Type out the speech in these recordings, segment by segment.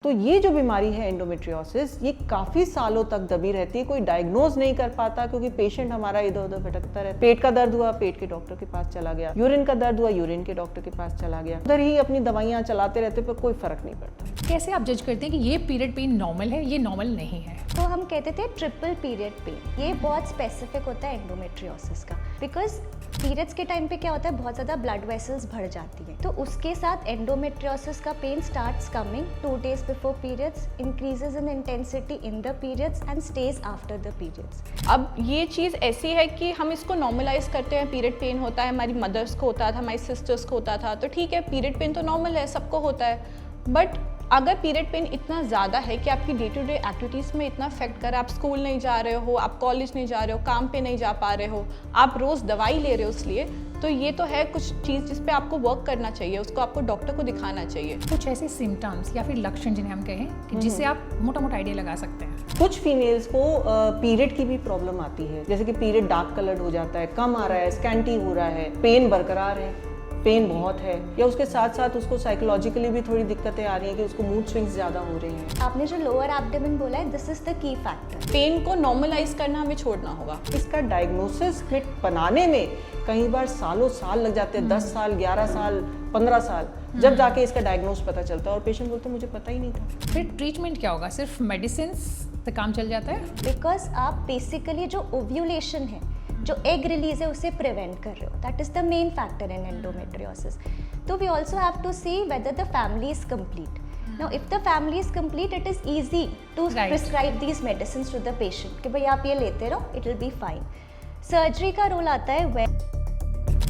तो ये जो बीमारी है एंडोमेट्रियोसिस, ये काफ़ी सालों तक दबी रहती है, कोई डायग्नोज नहीं कर पाता क्योंकि पेशेंट हमारा इधर उधर भटकता रहता है। पेट का दर्द हुआ, पेट के डॉक्टर के पास चला गया, यूरिन का दर्द हुआ, यूरिन के डॉक्टर के पास चला गया, उधर ही अपनी दवाइयाँ चलाते रहते पर कोई फर्क नहीं पड़ता। कैसे आप जज करते हैं कि ये पीरियड पेन नॉर्मल है, ये नॉर्मल नहीं है? तो हम कहते थे ट्रिपल पीरियड पेन। ये बहुत स्पेसिफिक होता है एंडोमेट्रियोसिस का, बिकॉज पीरियड्स के टाइम पे क्या होता है, बहुत ज़्यादा ब्लड वेसल्स भर जाती है, तो उसके साथ एंडोमेट्रियोसिस का pain starts coming 2 days before periods, increases in intensity in the periods and stays after the periods. अब ये चीज़ ऐसी है कि हम इसको नॉर्मलाइज करते हैं। पीरियड पेन होता है, हमारी मदर्स को होता था, हमारी सिस्टर्स को होता था, तो ठीक है, पीरियड पेन तो नॉर्मल है, सबको होता है। बट अगर पीरियड पेन इतना ज़्यादा है कि आपकी डे टू डे एक्टिविटीज़ में इतना अफेक्ट कर, आप स्कूल नहीं जा रहे हो, आप कॉलेज नहीं जा रहे हो, काम पे नहीं जा पा रहे हो, आप रोज़ दवाई ले रहे हो इसलिए, तो ये तो है कुछ चीज़ जिस पे आपको वर्क करना चाहिए, उसको आपको डॉक्टर को दिखाना चाहिए। कुछ ऐसे सिम्टम्स या फिर लक्षण जिन्हें हम कहें कि जिससे आप मोटा मोटा आइडिया लगा सकते हैं। कुछ फीमेल्स को पीरियड की भी प्रॉब्लम आती है, जैसे कि पीरियड डार्क कलर्ड हो जाता है, कम आ रहा है, स्कैंटी हो रहा है, पेन बरकरार है, पेन बहुत है, या उसके साथ साथ उसको साइकोलॉजिकली भी थोड़ी दिक्कतें आ रही हैं कि उसको मूड स्विंग्स ज़्यादा हो रही हैं। आपने जो लोअर एब्डोमेन बोला है, this is the key factor. Pain को नॉर्मलाइज करना हमें छोड़ना होगा। इसका डायग्नोसिस किट बनाने में कई बार सालों साल लग जाते हैं, 10 साल, 11 साल, 15 साल, जब जाके इसका डायग्नोस पता चलता है और पेशेंट बोलते हैं मुझे पता ही नहीं था। फिर ट्रीटमेंट क्या होगा? सिर्फ मेडिसिन से काम चल जाता है? बिकॉज आप बेसिकली जो ओव्यूलेशन है, जो एग रिलीज है, उसे प्रिवेंट कर रहे हो। That is the main factor in endometriosis. तो we also have to see whether the family is complete. Now if the family is complete, it is easy to prescribe these medicine to the patient कि भाई आप ये लेते रहो, it will be fine. Surgery का role आता है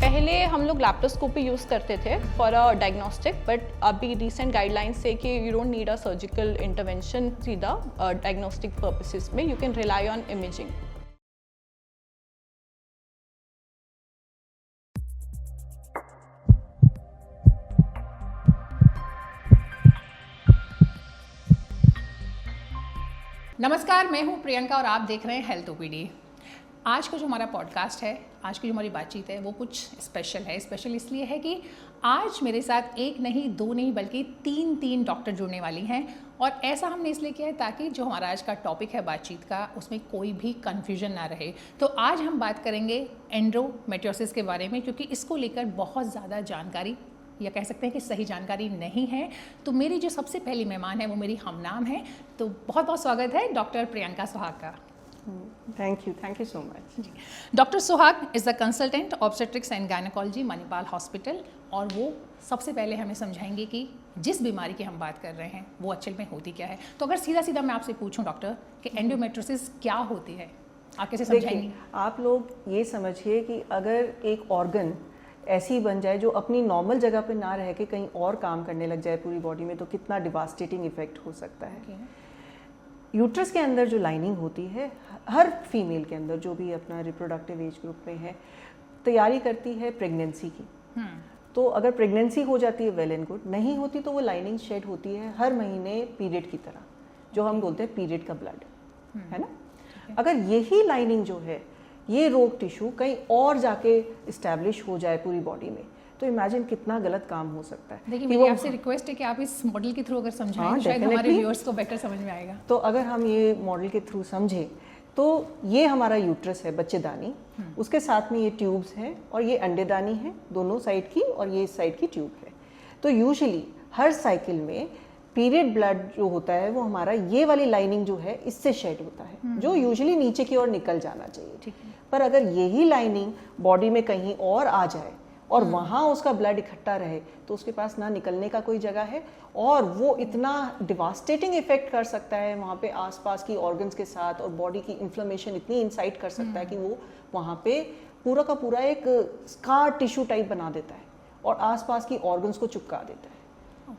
पहले हम लोग लैप्रोस्कोपी यूज़ करते थे फॉर अ डायग्नोस्टिक, बट अभी रिसेंट गाइडलाइंस से कि you don't need a surgical intervention सीधा डायग्नोस्टिक पर्पसेस में, you can rely on imaging. नमस्कार, मैं हूं प्रियंका और आप देख रहे हैं हेल्थ ओपीडी। आज का जो हमारा पॉडकास्ट है, आज की जो हमारी बातचीत है, वो कुछ स्पेशल है। स्पेशल इसलिए है कि आज मेरे साथ एक नहीं, दो नहीं, बल्कि तीन डॉक्टर जुड़ने वाली हैं। और ऐसा हमने इसलिए किया है ताकि जो हमारा आज का टॉपिक है बातचीत का, उसमें कोई भी कन्फ्यूजन ना रहे। तो आज हम बात करेंगे एंडोमेट्रियोसिस के बारे में, क्योंकि इसको लेकर बहुत ज़्यादा जानकारी या कह सकते हैं कि सही जानकारी नहीं है। तो मेरी जो सबसे पहली मेहमान है वो मेरी हमनाम है। तो बहुत बहुत स्वागत है डॉक्टर प्रियंका सुहाग का। Thank you so much. जी, doctor Suhag is the consultant obstetrics and gynaecology Manipal hospital, और वो सबसे पहले हमें समझाएंगे कि जिस बीमारी की हम बात कर रहे हैं वो एक्चुअल में होती क्या है। तो अगर सीधा मैं आपसे पूछूं डॉक्टर कि एंडोमेट्रियोसिस क्या होती है, आप कैसे समझाएंगे? आप लोग ये समझिए कि अगर एक ऑर्गन ऐसी बन जाए जो अपनी नॉर्मल जगह पे ना रह के कहीं और काम करने लग जाए पूरी बॉडी में, तो कितना डिवास्टेटिंग इफेक्ट हो सकता है। यूट्रस के अंदर जो लाइनिंग होती है, हर फीमेल के अंदर जो भी अपना रिप्रोडक्टिव एज ग्रुप में है, तैयारी करती है प्रेगनेंसी की। तो अगर प्रेगनेंसी हो जाती है वेल एंड गुड, नहीं होती तो वो लाइनिंग शेड होती है हर महीने पीरियड की तरह, जो हम बोलते हैं पीरियड का ब्लड, है ना। अगर यही लाइनिंग जो है, ये रोग टिश्यू कहीं और जाके इस्टेब्लिश हो जाए पूरी बॉडी में, तो इमेजिन कितना गलत काम हो सकता है। देखिए, मेरी आपसे रिक्वेस्ट है कि आप इस मॉडल के थ्रू अगर समझाएं, शायद हमारे व्यूअर्स को बेटर समझ में आएगा। तो अगर हम ये मॉडल के थ्रू समझें, तो ये हमारा यूट्रस है, बच्चेदानी, उसके साथ में ये ट्यूब्स हैं और ये अंडेदानी है दोनों साइड की, और ये इस साइड की ट्यूब है। तो यूजुअली हर साइकिल में पीरियड ब्लड जो होता है वो हमारा ये वाली लाइनिंग जो है इससे शेड होता है, जो यूजुअली नीचे की ओर निकल जाना चाहिए। पर अगर यही लाइनिंग बॉडी में कहीं और आ जाए और वहाँ उसका ब्लड इकट्ठा रहे, तो उसके पास ना निकलने का कोई जगह है, और वो इतना डिवास्टेटिंग इफेक्ट कर सकता है वहाँ पे आसपास की ऑर्गन्स के साथ, और बॉडी की इन्फ्लेमेशन इतनी इंसाइट कर सकता है कि वो वहाँ पे पूरा का पूरा एक स्कार टिश्यू टाइप बना देता है और आसपास की ऑर्गन्स को चिपका देता है।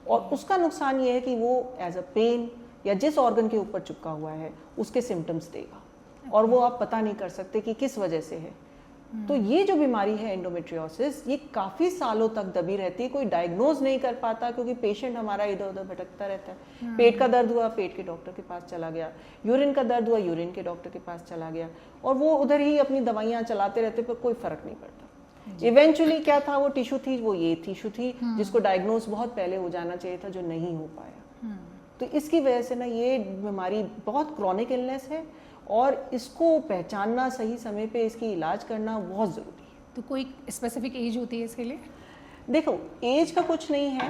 और उसका नुकसान ये है कि वो एज अ पेन या जिस ऑर्गन के ऊपर चिपका हुआ है उसके सिम्टम्स देगा, और वो आप पता नहीं कर सकते कि किस वजह से है। तो ये जो बीमारी है एंडोमेट्रियोसिस, ये काफ़ी सालों तक दबी रहती है, कोई डायग्नोज नहीं कर पाता क्योंकि पेशेंट हमारा इधर उधर भटकता रहता है। पेट का दर्द हुआ, पेट के डॉक्टर के पास चला गया, यूरिन का दर्द हुआ, यूरिन के डॉक्टर के पास चला गया, और वो उधर ही अपनी दवाइयाँ चलाते रहते, पर कोई फर्क नहीं पड़ता। इवेंचुअली क्या था, वो टिश्यू थी, वो ये टिश्यू थी जिसको डायग्नोज बहुत पहले हो जाना चाहिए था, जो नहीं हो पाया। तो इसकी वजह से ना ये बीमारी बहुत क्रॉनिक इलनेस है और इसको पहचानना, सही समय पे इसकी इलाज करना बहुत ज़रूरी है। तो कोई स्पेसिफिक एज होती है इसके लिए? देखो, एज का कुछ नहीं है,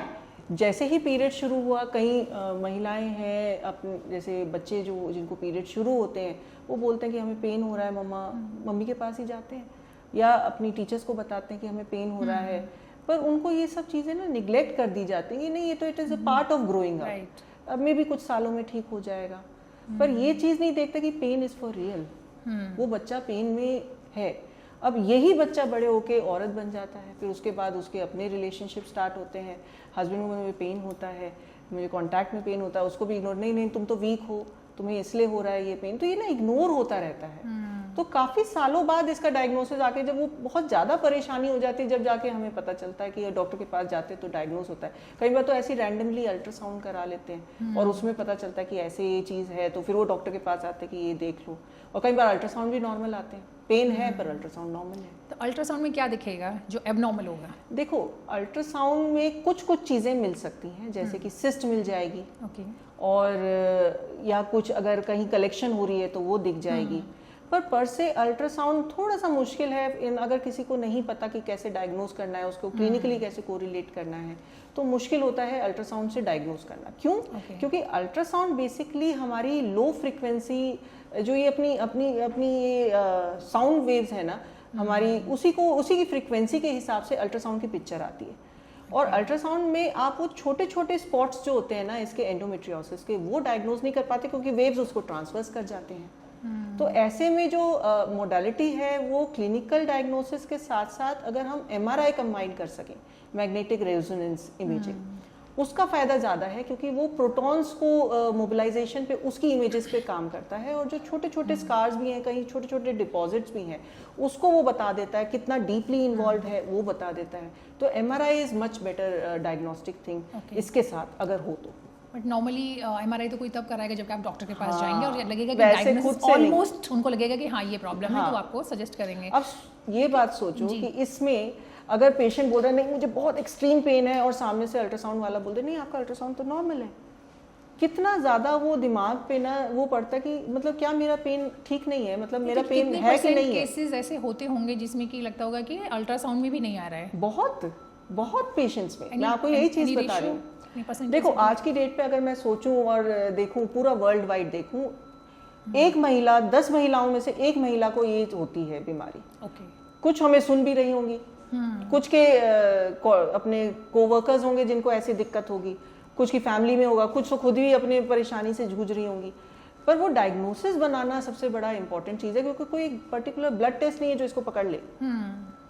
जैसे ही पीरियड शुरू हुआ, कई महिलाएं हैं अपने जैसे बच्चे जो जिनको पीरियड शुरू होते हैं वो बोलते हैं कि हमें पेन हो रहा है मम्मा, मम्मी के पास ही जाते हैं या अपनी टीचर्स को बताते हैं कि हमें पेन हो रहा है, पर उनको ये सब चीज़ें ना निगलेक्ट कर दी जाती हैं कि नहीं, ये तो it is a part of growing up, अब में भी कुछ सालों में ठीक हो जाएगा। पर ये चीज़ नहीं देखते कि पेन इज़ फॉर रियल, वो बच्चा पेन में है। अब यही बच्चा बड़े होके औरत बन जाता है, फिर उसके बाद उसके अपने रिलेशनशिप स्टार्ट होते हैं, हस्बैंड को मुझे पेन होता है, मुझे कांटेक्ट में पेन होता है, उसको भी इग्नोर, नहीं तुम तो वीक हो, तुम्हें इसलिए हो रहा है ये पेन, तो ये ना इग्नोर होता रहता है। तो काफ़ी सालों बाद इसका डायग्नोसिस आके जब वो बहुत ज़्यादा परेशानी हो जाती है, जब जाके हमें पता चलता है कि डॉक्टर के पास जाते हैं तो डायग्नोस होता है। कई बार तो ऐसी रैंडमली अल्ट्रासाउंड करा लेते हैं और उसमें पता चलता है कि ऐसे ये चीज़ है, तो फिर वो डॉक्टर के पास आते हैं कि ये देख लो, और कई बार अल्ट्रासाउंड भी नॉर्मल आते हैं, पेन है पर अल्ट्रासाउंड नॉर्मल है। तो अल्ट्रासाउंड में क्या दिखेगा जो एबनॉर्मल होगा? देखो, अल्ट्रासाउंड में कुछ चीज़ें मिल सकती हैं, जैसे कि सिस्ट मिल जाएगी, और या कुछ अगर कहीं कलेक्शन हो रही है तो वो दिख जाएगी, पर से अल्ट्रासाउंड थोड़ा सा मुश्किल है अगर किसी को नहीं पता कि कैसे डायग्नोज करना है, उसको क्लिनिकली कैसे कोरिलेट करना है, तो मुश्किल होता है अल्ट्रासाउंड से डायग्नोज करना। क्यों? क्योंकि अल्ट्रासाउंड बेसिकली हमारी लो फ्रिक्वेंसी जो ये अपनी ये साउंड वेव्स है ना हमारी, उसी की फ्रिक्वेंसी के हिसाब से अल्ट्रासाउंड की पिक्चर आती है। और अल्ट्रासाउंड में आप वो छोटे छोटे स्पॉट्स जो होते हैं ना इसके एंडोमेट्रियोसिस के, वो डायग्नोज नहीं कर पाते क्योंकि वेव्स उसको ट्रांसवर्स कर जाते हैं। तो ऐसे में जो मोडालिटी है वो क्लिनिकल डायग्नोसिस के साथ साथ अगर हम MRI कंबाइन कर सकें, मैग्नेटिक रेजोनेंस इमेजिंग, उसका फ़ायदा ज़्यादा है क्योंकि वो प्रोटॉन्स को मोबिलाइजेशन पे उसकी इमेजेस पे काम करता है, और जो छोटे छोटे स्कार्स भी हैं, कहीं छोटे छोटे डिपॉजिट्स भी हैं, उसको वो बता देता है, कितना डीपली इन्वॉल्व है वो बता देता है। तो MRI is much better diagnostic thing इसके साथ अगर हो तो। बट नॉर्मली MRI तो कोई तब कराएगा जब आप डॉक्टर के पास जाएंगे और लगेगा कि डायग्नोसिस ऑलमोस्ट उनको लगेगा कि हाँ ये प्रॉब्लम है, तो आपको सजेस्ट करेंगे। अब ये बात सोचो कि इसमें अगर पेशेंट बोल रहा है नहीं मुझे बहुत एक्सट्रीम पेन है और सामने से अल्ट्रासाउंड वाला बोल दे नहीं आपका अल्ट्रासाउंड तो नॉर्मल है, कितना ज़्यादा वो दिमाग पे ना वो पड़ता है कि मतलब क्या मेरा पेन ठीक नहीं है, मतलब मेरा पेन है कि नहीं है। केसेस ऐसे होते होंगे जिसमें कि लगता होगा कि अल्ट्रासाउंड में भी नहीं आ रहा है? बहुत पेशेंट्स में, मैं आपको यही चीज़ बता रही हूँ। देखो, आज की डेट पे अगर मैं सोचूं और देखूं, पूरा वर्ल्ड वाइड देखूं, एक महिला 10 महिलाओं में से एक महिला को ये होती है बीमारी। कुछ हमें सुन भी रही होंगी, कुछ के अपने कोवर्कर्स होंगे जिनको ऐसी दिक्कत होगी, कुछ की फैमिली में होगा, कुछ तो खुद ही अपने परेशानी से जूझ रही होंगी। पर वो डायग्नोसिस बनाना सबसे बड़ा इंपॉर्टेंट चीज़ है, क्योंकि कोई पर्टिकुलर ब्लड टेस्ट नहीं है जो इसको पकड़ ले,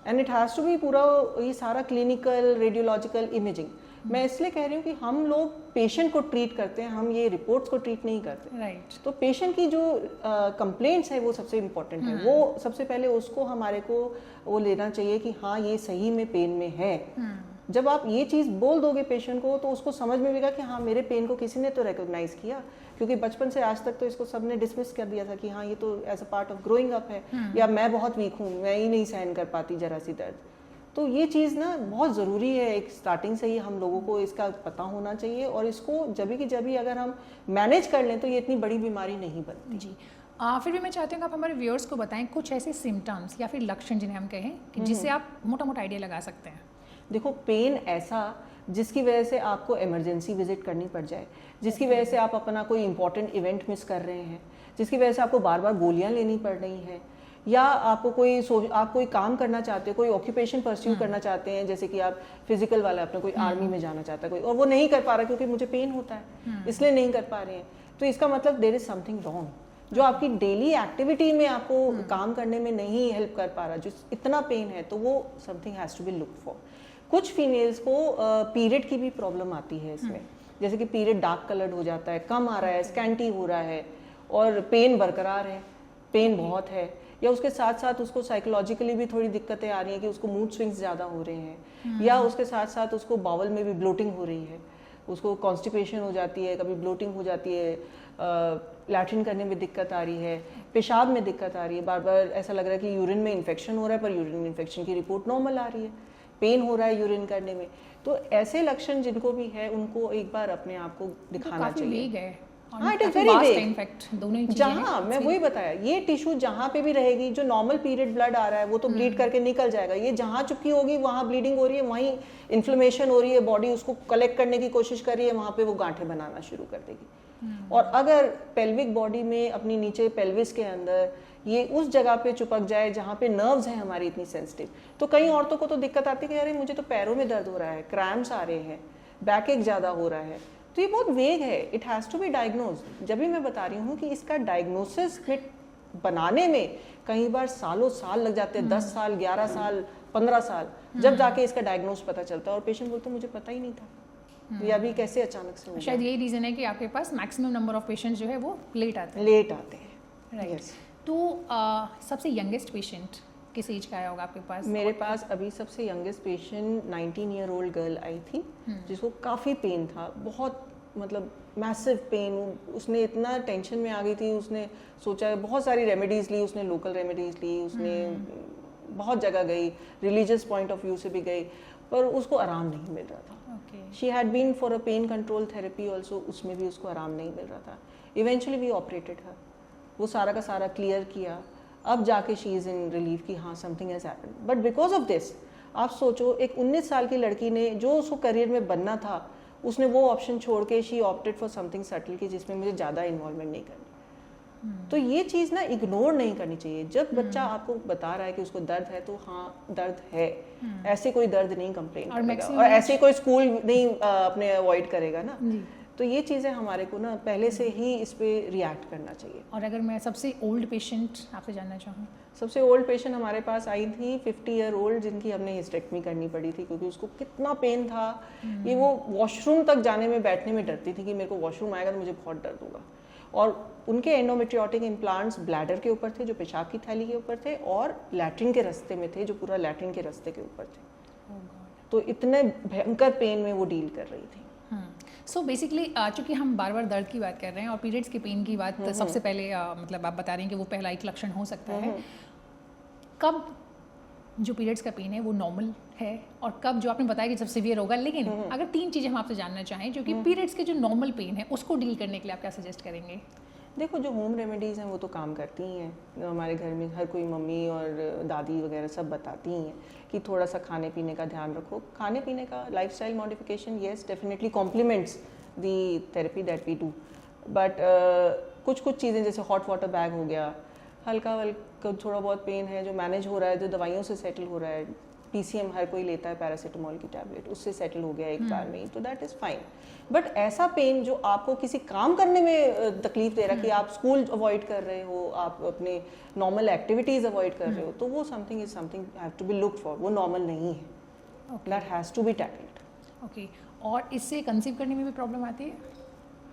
and it has to be पूरा ये सारा क्लिनिकल रेडियोलॉजिकल इमेजिंग। मैं इसलिए कह रही हूँ कि हम लोग पेशेंट को ट्रीट करते हैं, हम ये रिपोर्ट्स को ट्रीट नहीं करते। राइट। तो पेशेंट की जो कंप्लेंट्स है वो सबसे इम्पोर्टेंट है, वो सबसे पहले उसको हमारे को वो लेना चाहिए कि हाँ ये सही में पेन में है। जब आप ये चीज़ बोल दोगे पेशेंट को तो उसको समझ में आएगा कि हाँ मेरे पेन को किसी ने तो रिकॉग्नाइज किया, क्योंकि बचपन से आज तक तो इसको सबने डिसमिस कर दिया था कि हाँ ये तो as a part of growing up है, या मैं बहुत वीक हूँ, मैं ही नहीं सहन कर पाती जरा सी दर्द। तो ये चीज़ ना बहुत ज़रूरी है, एक स्टार्टिंग से ही हम लोगों को इसका पता होना चाहिए, और इसको जब भी अगर हम मैनेज कर लें तो ये इतनी बड़ी बीमारी नहीं बनती। जी। फिर भी मैं चाहती हूँ कि आप हमारे व्यूअर्स को बताएं कुछ ऐसे सिम्टम्स या फिर लक्षण जिन्हें हम कहें कि जिससे आप मोटा मोटा आइडिया लगा सकते हैं। देखो, पेन ऐसा जिसकी वजह से आपको इमरजेंसी विजिट करनी पड़ जाए, जिसकी वजह से आप अपना कोई इंपॉर्टेंट इवेंट मिस कर रहे हैं, जिसकी वजह से आपको बार बार गोलियां लेनी पड़ रही हैं, या आपको आप कोई काम करना चाहते हो, कोई ऑक्यूपेशन परस्यू करना चाहते हैं, जैसे कि आप फिजिकल वाला अपना कोई आर्मी में जाना चाहता है कोई, और वो नहीं कर पा रहा क्योंकि मुझे पेन होता है इसलिए नहीं कर पा रहे हैं, तो इसका मतलब देयर इज समथिंग रॉन्ग। जो आपकी डेली एक्टिविटी में आपको काम करने में नहीं हेल्प कर पा रहा, जो इतना पेन है, तो वो something has to be look for. कुछ फीमेल्स को पीरियड की भी प्रॉब्लम आती है इसमें, जैसे कि पीरियड डार्क कलर्ड हो जाता है, कम आ रहा है, स्कैंटी हो रहा है, और पेन बरकरार है, पेन बहुत है, या उसके साथ साथ उसको साइकोलॉजिकली भी थोड़ी दिक्कतें आ रही हैं कि उसको मूड स्विंग्स ज़्यादा हो रहे हैं, या उसके साथ साथ उसको बावल में भी ब्लोटिंग हो रही है, उसको कॉन्स्टिपेशन हो जाती है, कभी ब्लोटिंग हो जाती है, लैट्रिन करने में दिक्कत आ रही है, पेशाब में दिक्कत आ रही है, बार बार ऐसा लग रहा है कि यूरिन में इन्फेक्शन हो रहा है पर यूरिन में इन्फेक्शन की रिपोर्ट नॉर्मल आ रही है। पेन हो रहा है यूरिन करने में। तो ऐसे लक्षण जिनको भी है उनको एक बार अपने आप को दिखाना चाहिए। हाँ, इट इज वेरी वेग। जहाँ मैं वही बताया, ये टिश्यू जहाँ पे भी रहेगी, जो नॉर्मल पीरियड ब्लड आ रहा है वो तो ब्लीड करके निकल जाएगा, ये जहाँ चुपकी होगी वहाँ ब्लीडिंग हो रही है, वहीं इन्फ्लेमेशन हो रही है, बॉडी उसको कलेक्ट करने की कोशिश कर रही है, वहाँ पे वो गांठें बनाना शुरू कर देगी। और अगर पेल्विक बॉडी में अपनी नीचे पेल्विस के अंदर ये उस जगह पे चिपक जाए जहाँ पे नर्व्स हैं हमारी इतनी सेंसिटिव, तो कई औरतों को तो दिक्कत आती है कि अरे मुझे तो पैरों में दर्द हो रहा है, क्रैम्प्स आ रहे हैं, बैक एक ज़्यादा हो रहा है। तो ये बहुत वेग है, it has to be diagnose. जब भी मैं बता रही हूँ कि इसका डायग्नोसिस किट बनाने में कई बार सालों साल लग जाते हैं, 10 साल, 11 साल, 15 साल, जब जाके इसका डायग्नोज पता चलता है। और पेशेंट बोलते मुझे पता ही नहीं था, ये अभी कैसे अचानक से हो। शायद यही रीज़न है कि आपके पास मैक्सिमम नंबर ऑफ पेशेंट्स जो है वो लेट आते हैं। राइट। तो सबसे यंगेस्ट पेशेंट किस एज का आया होगा आपके पास? मेरे पास अभी सबसे youngest patient 19 year old girl I थी, जिसको काफ़ी पेन था, बहुत मतलब मैसिव पेन। उसने इतना टेंशन में आ गई थी, उसने सोचा बहुत सारी रेमेडीज़ ली, उसने लोकल रेमेडीज़ ली, उसने बहुत जगह गई, रिलीजियस पॉइंट ऑफ व्यू से भी गई, पर उसको आराम नहीं मिल रहा था। She had been for a pain control therapy also, उसमें भी उसको आराम नहीं मिल रहा था। इवेंचुअली वी ऑपरेटेड हर, वो सारा का सारा क्लियर किया, अब जाके शी इज़ इन रिलीफ कि हाँ something has happened. But because of this, आप सोचो एक 19 साल की लड़की ने जो उसको करियर में बनना था, उसने वो ऑप्शन छोड़ के she opted for something subtle कि जिसमें मुझे ज़्यादा इन्वॉल्वमेंट नहीं करनी। तो ये चीज़ ना इग्नोर नहीं करनी चाहिए। जब बच्चा आपको बता रहा है कि उसको दर्द है, तो हाँ दर्द है, ऐसे कोई दर्द नहीं कंप्लेन करेगा और ऐसे कोई स्कूल नहीं अपने अवॉइड करेगा ना। तो ये चीज़ें हमारे को ना पहले से ही इस पे रिएक्ट करना चाहिए। और अगर मैं सबसे ओल्ड पेशेंट आपसे जानना चाहूँ? सबसे ओल्ड पेशेंट हमारे पास आई थी 50 ईयर ओल्ड, जिनकी हमने हिस्टेक्टमी करनी पड़ी थी क्योंकि उसको कितना पेन था। ये वो वॉशरूम तक जाने में, बैठने में डरती थी कि मेरे को वॉशरूम आएगा तो मुझे बहुत दर्द होगा। और उनके एंडोमेट्रियोटिक इम्प्लांट्स ब्लैडर के ऊपर थे, जो पेशाब की थैली के ऊपर थे, और लैट्रिन के रास्ते में थे, जो पूरा लैट्रिन के रास्ते के ऊपर थे। तो इतने भयंकर पेन में वो डील कर रही थी। सो बेसिकली चूँकि हम बार बार दर्द की बात कर रहे हैं और पीरियड्स के पेन की बात सबसे पहले मतलब आप बता रहे हैं कि वो पहला एक लक्षण हो सकता है, कब जो पीरियड्स का पेन है वो नॉर्मल है और कब जो आपने बताया कि जब सीवियर होगा। लेकिन अगर 3 चीज़ें हम आपसे जानना चाहें जो कि पीरियड्स के जो नॉर्मल पेन है उसको डील करने के लिए आप क्या सजेस्ट करेंगे? देखो, जो होम रेमेडीज़ हैं वो तो काम करती ही हैं। हमारे घर में हर कोई मम्मी और दादी वगैरह सब बताती ही हैं कि थोड़ा सा खाने पीने का ध्यान रखो। खाने पीने का lifestyle modification yes definitely complements the therapy that we do, but कुछ चीज़ें जैसे हॉट वाटर बैग हो गया, हल्का थोड़ा बहुत पेन है जो मैनेज हो रहा है, जो दवाइयों से सेटल हो रहा है, PCM हर कोई लेता है, पैरासीटामोल की टैबलेट, उससे सेटल हो गया एक बार में ही, तो दैट इज़ फाइन। बट ऐसा पेन जो आपको किसी काम करने में तकलीफ दे रहा है कि आप स्कूल अवॉइड कर रहे हो, आप अपने नॉर्मल एक्टिविटीज़ अवॉइड कर रहे हो, तो वो something is something have to be looked for, वो नॉर्मल नहीं है, that has to be tackled. Okay. और इससे कंसीव करने में भी प्रॉब्लम आती है?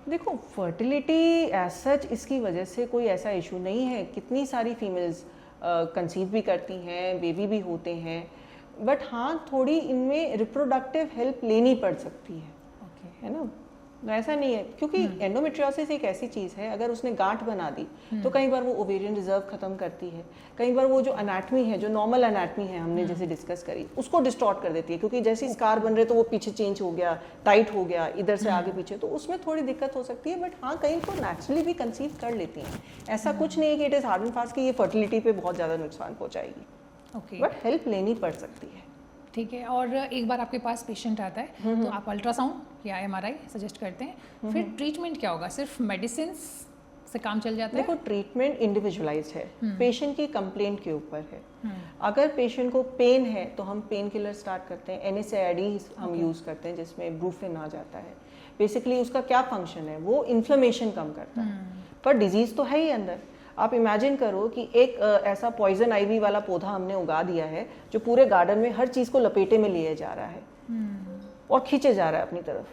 देखो, फर्टिलिटी एज सच इसकी वजह से कोई ऐसा इशू नहीं है। कितनी सारी फीमेल्स कंसीव भी करती हैं, बेबी भी होते हैं, बट हाँ थोड़ी इनमें रिप्रोडक्टिव हेल्प लेनी पड़ सकती है। है ना, ऐसा नहीं है क्योंकि एंडोमेट्रियोसिस एक ऐसी चीज़ है, अगर उसने गांठ बना दी तो कई बार वो ओवेरियन रिजर्व खत्म करती है, कई बार वो जो एनाटमी है, जो नॉर्मल एनाटमी है हमने जैसे डिस्कस करी, उसको डिस्टॉर्ट कर देती है, क्योंकि जैसे स्कार बन रहे तो वो पीछे चेंज हो गया, टाइट हो गया, इधर से आगे पीछे, तो उसमें थोड़ी दिक्कत हो सकती है। बट हाँ, कई तो नेचुरली भी कंसीव कर लेती हैं। ऐसा कुछ नहीं है कि it is hard and fast कि ये फर्टिलिटी पे बहुत ज़्यादा नुकसान पहुँचाएगी। ओके, बट हेल्प लेनी पड़ सकती है। ठीक है। और एक बार आपके पास पेशेंट आता है तो आप अल्ट्रासाउंड या MRI सजेस्ट करते हैं, फिर ट्रीटमेंट क्या होगा? सिर्फ मेडिसिन से काम चल जाता है? देखो, ट्रीटमेंट इंडिविजुअलाइज है, पेशेंट की कंप्लेंट के ऊपर है। अगर पेशेंट को पेन है तो हम पेन किलर स्टार्ट करते हैं, NSAID हम यूज़ करते हैं जिसमें ब्रूफेन आ जाता है। बेसिकली उसका क्या फंक्शन है, वो इन्फ्लेमेशन कम करता है, पर डिजीज़ तो है ही अंदर। आप इमेजिन करो कि एक ऐसा पॉइजन आइवी वाला पौधा हमने उगा दिया है जो पूरे गार्डन में हर चीज़ को लपेटे में लिए जा रहा है और खींचे जा रहा है अपनी तरफ।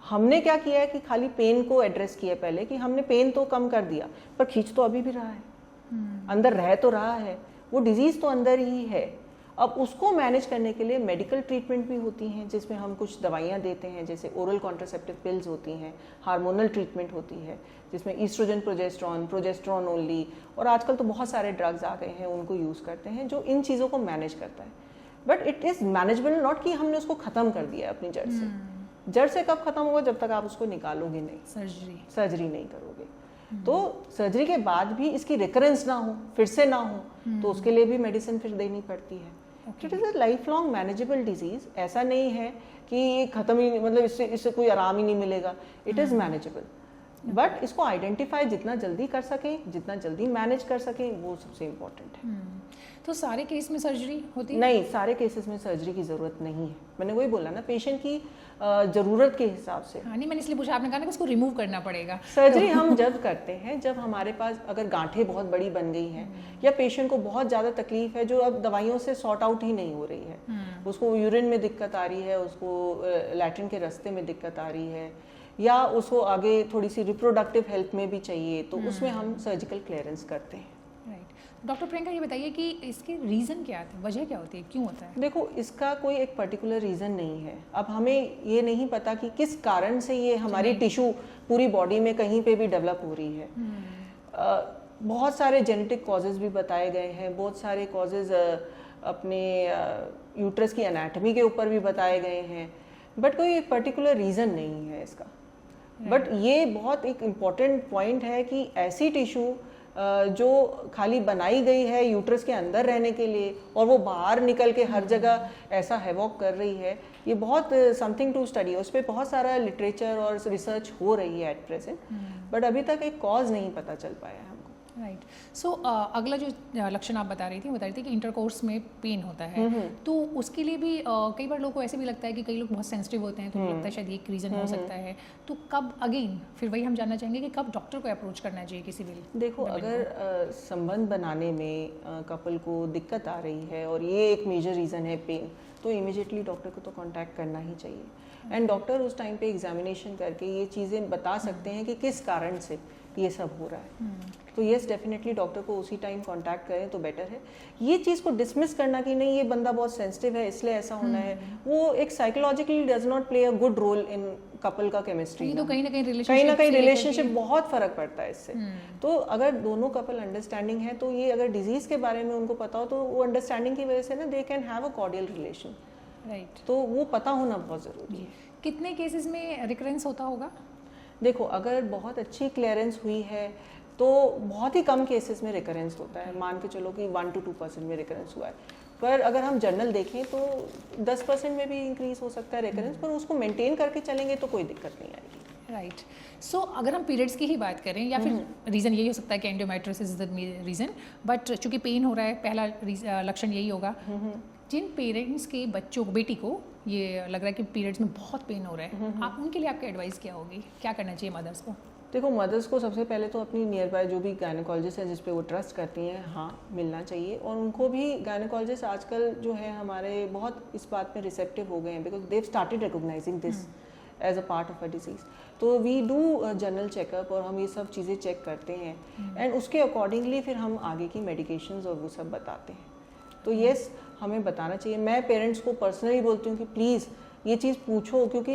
हमने क्या किया है कि खाली पेन को एड्रेस किया पहले, कि हमने पेन तो कम कर दिया, पर खींच तो अभी भी रहा है, अंदर रह तो रहा है, वो डिजीज़ तो अंदर ही है। अब उसको मैनेज करने के लिए मेडिकल ट्रीटमेंट भी होती हैं, जिसमें हम कुछ दवाइयाँ देते हैं, जैसे ओरल कॉन्ट्रासेप्टिव पिल्स होती हैं, हार्मोनल ट्रीटमेंट होती है जिसमें ईस्ट्रोजन, प्रोजेस्ट्रॉन ओनली, और आजकल तो बहुत सारे ड्रग्स आ गए हैं, उनको यूज़ करते हैं जो इन चीज़ों को मैनेज करता है। But it is manageable, not कि हमने उसको ख़त्म कर दिया अपनी जड़ से। जड़ से कब ख़त्म होगा? जब तक आप उसको निकालोगे नहीं, सर्जरी नहीं करोगे। तो सर्जरी के बाद भी इसकी रिकरेंस ना हो, फिर से ना हो, तो उसके लिए भी मेडिसिन फिर देनी पड़ती है। It is a life long manageable disease. ऐसा नहीं है कि ये ख़त्म ही, मतलब इससे कोई आराम ही नहीं मिलेगा। इट इज़ मैनेजेबल, बट इसको आइडेंटिफाई जितना जल्दी कर सकें, जितना जल्दी मैनेज कर सकें, वो सबसे इम्पोर्टेंट है। तो सारे केस में सर्जरी होती है? नहीं, सारे केसेस में सर्जरी की ज़रूरत नहीं है। मैंने वही बोला ना, पेशेंट की ज़रूरत के हिसाब से। हाँ, नहीं मैंने इसलिए पूछा, आपने कहा ना कि उसको रिमूव करना पड़ेगा। सर्जरी हम जब करते हैं जब हमारे पास अगर गांठें बहुत बड़ी बन गई हैं या पेशेंट को बहुत ज़्यादा तकलीफ है जो अब दवाइयों से सॉर्ट आउट ही नहीं हो रही है, उसको यूरिन में दिक्कत आ रही है, उसको लैट्रिन के रास्ते में दिक्कत आ रही है, या उसको आगे थोड़ी सी रिप्रोडक्टिव हेल्थ में भी चाहिए, तो उसमें हम सर्जिकल क्लियरेंस करते हैं। डॉक्टर प्रियंका, ये बताइए कि इसके रीज़न क्या है, वजह क्या होती है, क्यों होता है? देखो, इसका कोई एक पर्टिकुलर रीज़न नहीं है। अब हमें ये नहीं पता कि किस कारण से ये हमारी टिश्यू पूरी बॉडी में कहीं पे भी डेवलप हो रही है। बहुत सारे जेनेटिक कॉजेज़ भी बताए गए हैं, बहुत सारे कॉजेज़ अपने यूट्रस की एनाटॉमी के ऊपर भी बताए गए हैं, बट कोई एक पर्टिकुलर रीज़न नहीं है इसका। बट ये बहुत एक इम्पॉर्टेंट पॉइंट है कि ऐसी टिश्यू जो खाली बनाई गई है यूट्रस के अंदर रहने के लिए और वो बाहर निकल के हर जगह ऐसा हैवॉक कर रही है, ये बहुत समथिंग टू स्टडी है। उस पर बहुत सारा लिटरेचर और रिसर्च हो रही है एट प्रेजेंट, बट अभी तक एक कॉज नहीं पता चल पाया है हमको। राइट। सो अगला जो लक्षण आप बता रही थी कि इंटरकोर्स में पेन होता है, तो उसके लिए भी कई बार लोगों को ऐसे भी लगता है कि कई लोग बहुत सेंसिटिव होते हैं, तो लगता है शायद ये एक रीज़न हो सकता है। तो कब, अगेन फिर वही हम जानना चाहेंगे कि कब डॉक्टर को अप्रोच करना चाहिए किसी भी? देखो, अगर संबंध बनाने में कपल को दिक्कत आ रही है और ये एक मेजर रीज़न है पेन, तो इमीडिएटली डॉक्टर को तो कांटेक्ट करना ही चाहिए। एंड डॉक्टर उस टाइम पे एग्जामिनेशन करके ये चीज़ें बता सकते हैं कि किस कारण से ये सब हो रहा है। तो येस, डेफिनेटली डॉक्टर को उसी टाइम कांटेक्ट करें तो बेटर है। ये चीज़ को डिसमिस करना कि नहीं ये बंदा बहुत सेंसिटिव है इसलिए ऐसा होना है, वो एक psychologically does not play a good role in couple का केमिस्ट्री। तो कहीं ना कहीं रिलेशनशिप बहुत फर्क पड़ता है इससे। तो अगर दोनों कपल अंडरस्टैंडिंग है, तो ये अगर डिजीज के बारे में उनको पता हो, तो वो अंडरस्टैंडिंग की वजह से ना they can have a cordial relation. Right. तो वो पता होना बहुत ज़रूरी है। कितने केसेस में रिकरेंस होता होगा? देखो, अगर बहुत अच्छी क्लियरेंस हुई है तो बहुत ही कम केसेस में रिकरेंस होता है। मान के चलो कि 1 to 2% में रिकरेंस हुआ है, पर अगर हम जनरल देखें तो 10% में भी इंक्रीज हो सकता है रिकरेंस, पर उसको मेंटेन करके चलेंगे तो कोई दिक्कत नहीं आएगी। राइट। सो अगर हम पीरियड्स की ही बात करें, या फिर रीज़न यही हो सकता है कि endometriosis is the reason, but चूंकि पेन हो रहा है, पहला लक्षण यही होगा। जिन पेरेंट्स के बच्चों को, बेटी को ये लग रहा है कि पीरियड्स में बहुत पेन हो रहा है, आप उनके लिए आपकी एडवाइस क्या होगी, क्या करना चाहिए मदर्स को? देखो, मदर्स को सबसे पहले तो अपनी नियर बाय जो भी गायनेकोलॉजिस्ट है जिस पे वो ट्रस्ट करती हैं, हाँ, मिलना चाहिए। और उनको भी गायनेकोलॉजिस्ट आजकल जो है हमारे बहुत इस बात में रिसेप्टिव हो गए हैं, because they've started recognising this as a part of a disease. तो वी डू जनरल चेकअप और हम ये सब चीज़ें चेक करते हैं, एंड उसके अकॉर्डिंगली फिर हम आगे की मेडिकेशंस और वो सब बताते हैं। तो येस, हमें बताना चाहिए। मैं पेरेंट्स को पर्सनली बोलती हूँ कि प्लीज़ ये चीज़ पूछो, क्योंकि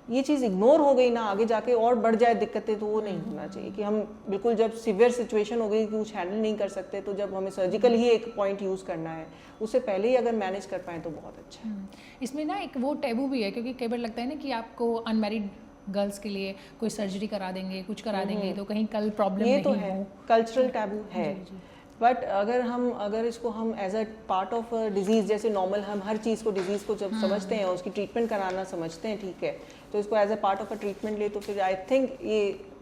ये चीज़ इग्नोर हो गई ना, आगे जाके और बढ़ जाए दिक्कतें, तो वो नहीं होना चाहिए कि हम बिल्कुल जब सीवियर सिचुएशन हो गई कि कुछ हैंडल नहीं कर सकते, तो जब हमें सर्जिकल ही एक पॉइंट यूज़ करना है, उससे पहले ही अगर मैनेज कर पाएँ तो बहुत अच्छा है। इसमें ना एक वो टैबू भी है, क्योंकि कई बार लगता है ना कि आपको अनमैरिड गर्ल्स के लिए कोई सर्जरी करा देंगे, कुछ करा देंगे, तो कहीं कल प्रॉब्लम नहीं हो। ये तो है, कल्चरल टैबू है। बट अगर इसको हम as a part of disease, जैसे नॉर्मल हम हर चीज़ को, डिजीज़ को जब समझते हैं, उसकी ट्रीटमेंट कराना समझते हैं, ठीक है, तो इसको as a part of a treatment ले, तो फिर आई थिंक ये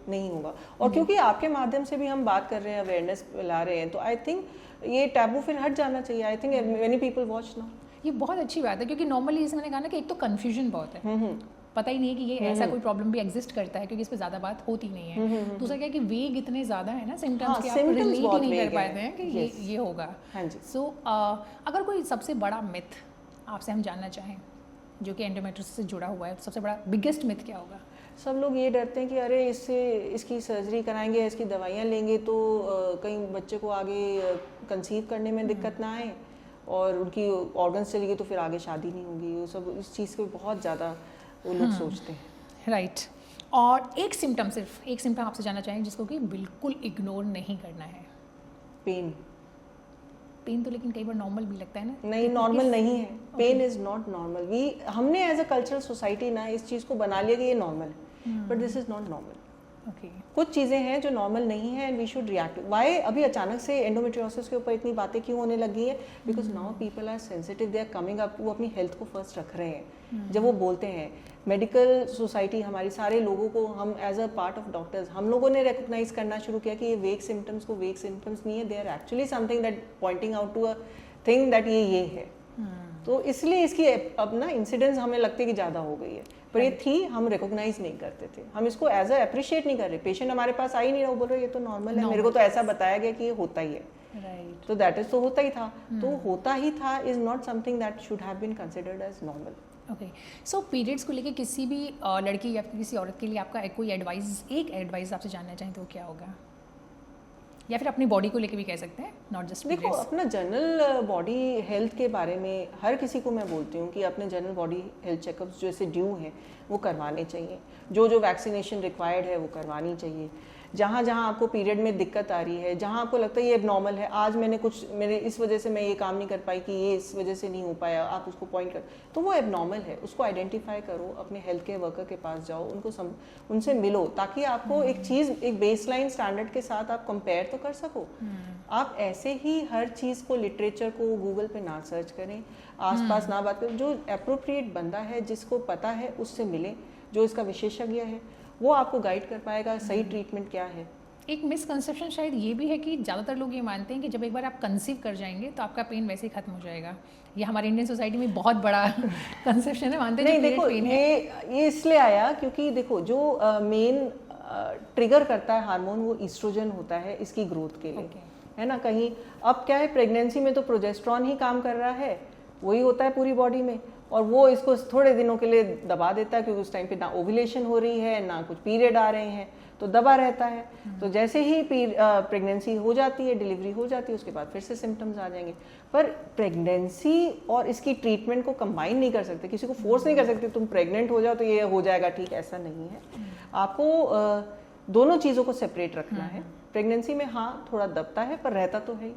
नहीं होगा। और क्योंकि आपके माध्यम से भी हम बात कर रहे हैं, अवेयरनेस ला रहे हैं, तो आई थिंक ये टैबू फिर हट जाना चाहिए। I think many people watch now. ये बहुत अच्छी बात है, क्योंकि नॉर्मली जैसे मैंने कहा ना कि एक तो कन्फ्यूजन बहुत है, पता ही नहीं है कि ये ऐसा कोई प्रॉब्लम भी एग्जिस्ट करता है, क्योंकि इस पे ज़्यादा बात होती नहीं है। दूसरा क्या है कि वेग इतने ज़्यादा है ना सिम्टम्स के, आप रिलेट ही नहीं कर पाते हैं कि ये होगा। सो अगर कोई सबसे बड़ा मिथ आपसे हम जानना चाहें जो कि एंडोमेट्रियोसिस से जुड़ा हुआ है, तो सबसे बड़ा बिगेस्ट मिथ क्या होगा? सब लोग ये डरते हैं कि अरे इसकी सर्जरी कराएंगे, इसकी दवाइयाँ लेंगे तो कहीं बच्चे को आगे कंसीव करने में दिक्कत ना आए, और उनकी ऑर्गन्स चली गई तो फिर आगे शादी नहीं होगी। वो सब इस चीज़ को बहुत ज़्यादा वो लोग सोचते हैं। राइट। और सिर्फ एक सिम्टम आपसे जानना चाहेंगे जिसको कि बिल्कुल इग्नोर नहीं करना है। पेन। पेन तो लेकिन कई बार नॉर्मल भी लगता है ना? नहीं, नॉर्मल नहीं है, पेन इज नॉट नॉर्मल। हमने एज अ कल्चरल सोसाइटी ना इस चीज़ को बना लिया कि ये नॉर्मल है, but this is not normal. Okay, कुछ चीज़ें हैं जो नॉर्मल नहीं है and we should react. Why अभी अचानक से एंडोमेट्रियोसिस के ऊपर इतनी बातें क्यों होने लगी है? Because now people are sensitive, they are coming up, वो अपनी हेल्थ को फर्स्ट रख रहे हैं। जब वो बोलते हैं, मेडिकल सोसाइटी हमारी सारे लोगों को, हम as a part of doctors, हम लोगों ने रिकॉग्नाइज करना शुरू किया कि ये वेक सिम्टम्स को वेक सिम्टम्स नहीं है, they are actually something that pointing out to a thing that ये है। तो इसलिए इसकी अब ना इंसिडेंस हमें लगती है कि ज़्यादा हो गई है, पर ये थी, हम रिकॉग्नाइज नहीं करते थे, हम इसको एज अ अप्रिशिएट नहीं कर रहे। पेशेंट हमारे पास आ ही नहीं रहा, वो बोल रहे ये तो नॉर्मल है, मेरे को तो ऐसा बताया गया कि ये होता ही है, राइट। तो दैट इज तो होता ही था। तो होता ही था is not something that should have been considered as normal. Okay, so periods को लेके किसी भी लड़की या फिर किसी औरत के लिए आपका कोई एडवाइस आपसे जानना चाहें तो वो क्या होगा? या फिर अपनी बॉडी को लेके भी कह सकते हैं, नॉट जस्ट देखो, अपना जनरल बॉडी हेल्थ के बारे में हर किसी को मैं बोलती हूँ कि अपने जनरल बॉडी हेल्थ चेकअप्स जैसे ड्यू हैं वो करवाने चाहिए, जो जो वैक्सीनेशन रिक्वायर्ड है वो करवानी चाहिए। जहाँ जहाँ आपको पीरियड में दिक्कत आ रही है, जहाँ आपको लगता है ये एबनॉर्मल है, आज मैंने कुछ, मेरे इस वजह से मैं ये काम नहीं कर पाई कि ये इस वजह से नहीं हो पाया, आप उसको पॉइंट कर, तो वो एबनॉर्मल है, उसको आइडेंटिफाई करो, अपने हेल्थ केयर वर्कर के पास जाओ, उनसे मिलो, ताकि आपको एक चीज़, एक बेसलाइन स्टैंडर्ड के साथ आप कंपेयर तो कर सको। आप ऐसे ही हर चीज़ को, लिटरेचर को गूगल पे ना सर्च करें, आसपास ना बात करें, जो अप्रोप्रिएट बंदा है, जिसको पता है, उससे मिलें, जो इसका विशेषज्ञ है, वो आपको गाइड कर पाएगा सही ट्रीटमेंट क्या है। एक मिसकंसेप्शन शायद ये भी है कि ज़्यादातर लोग ये मानते हैं कि जब एक बार आप कंसीव कर जाएंगे तो आपका पेन वैसे ही खत्म हो जाएगा। ये हमारी इंडियन सोसाइटी में बहुत बड़ा कंसेप्शन है, मानते हैं नहीं, देखो ये इसलिए आया क्योंकि देखो जो मेन ट्रिगर करता है हार्मोन वो ईस्ट्रोजन होता है इसकी ग्रोथ के लिए, है ना। कहीं अब क्या है, प्रेगनेंसी में तो प्रोजेस्ट्रॉन ही काम कर रहा है, वही होता है पूरी बॉडी में, और वो इसको थोड़े दिनों के लिए दबा देता है क्योंकि उस टाइम पे ना ओव्यूलेशन हो रही है, ना कुछ पीरियड आ रहे हैं, तो दबा रहता है। तो जैसे ही प्रेगनेंसी हो जाती है, डिलीवरी हो जाती है, उसके बाद फिर से सिम्टम्स आ जाएंगे। पर प्रेगनेंसी और इसकी ट्रीटमेंट को कंबाइन नहीं कर सकते, किसी को फोर्स नहीं कर सकते तुम प्रेग्नेंट हो जाओ तो ये हो जाएगा ठीक, ऐसा नहीं है। आपको दोनों चीज़ों को सेपरेट रखना है। प्रेगनेंसी में हाँ थोड़ा दबता है, पर रहता तो है ही,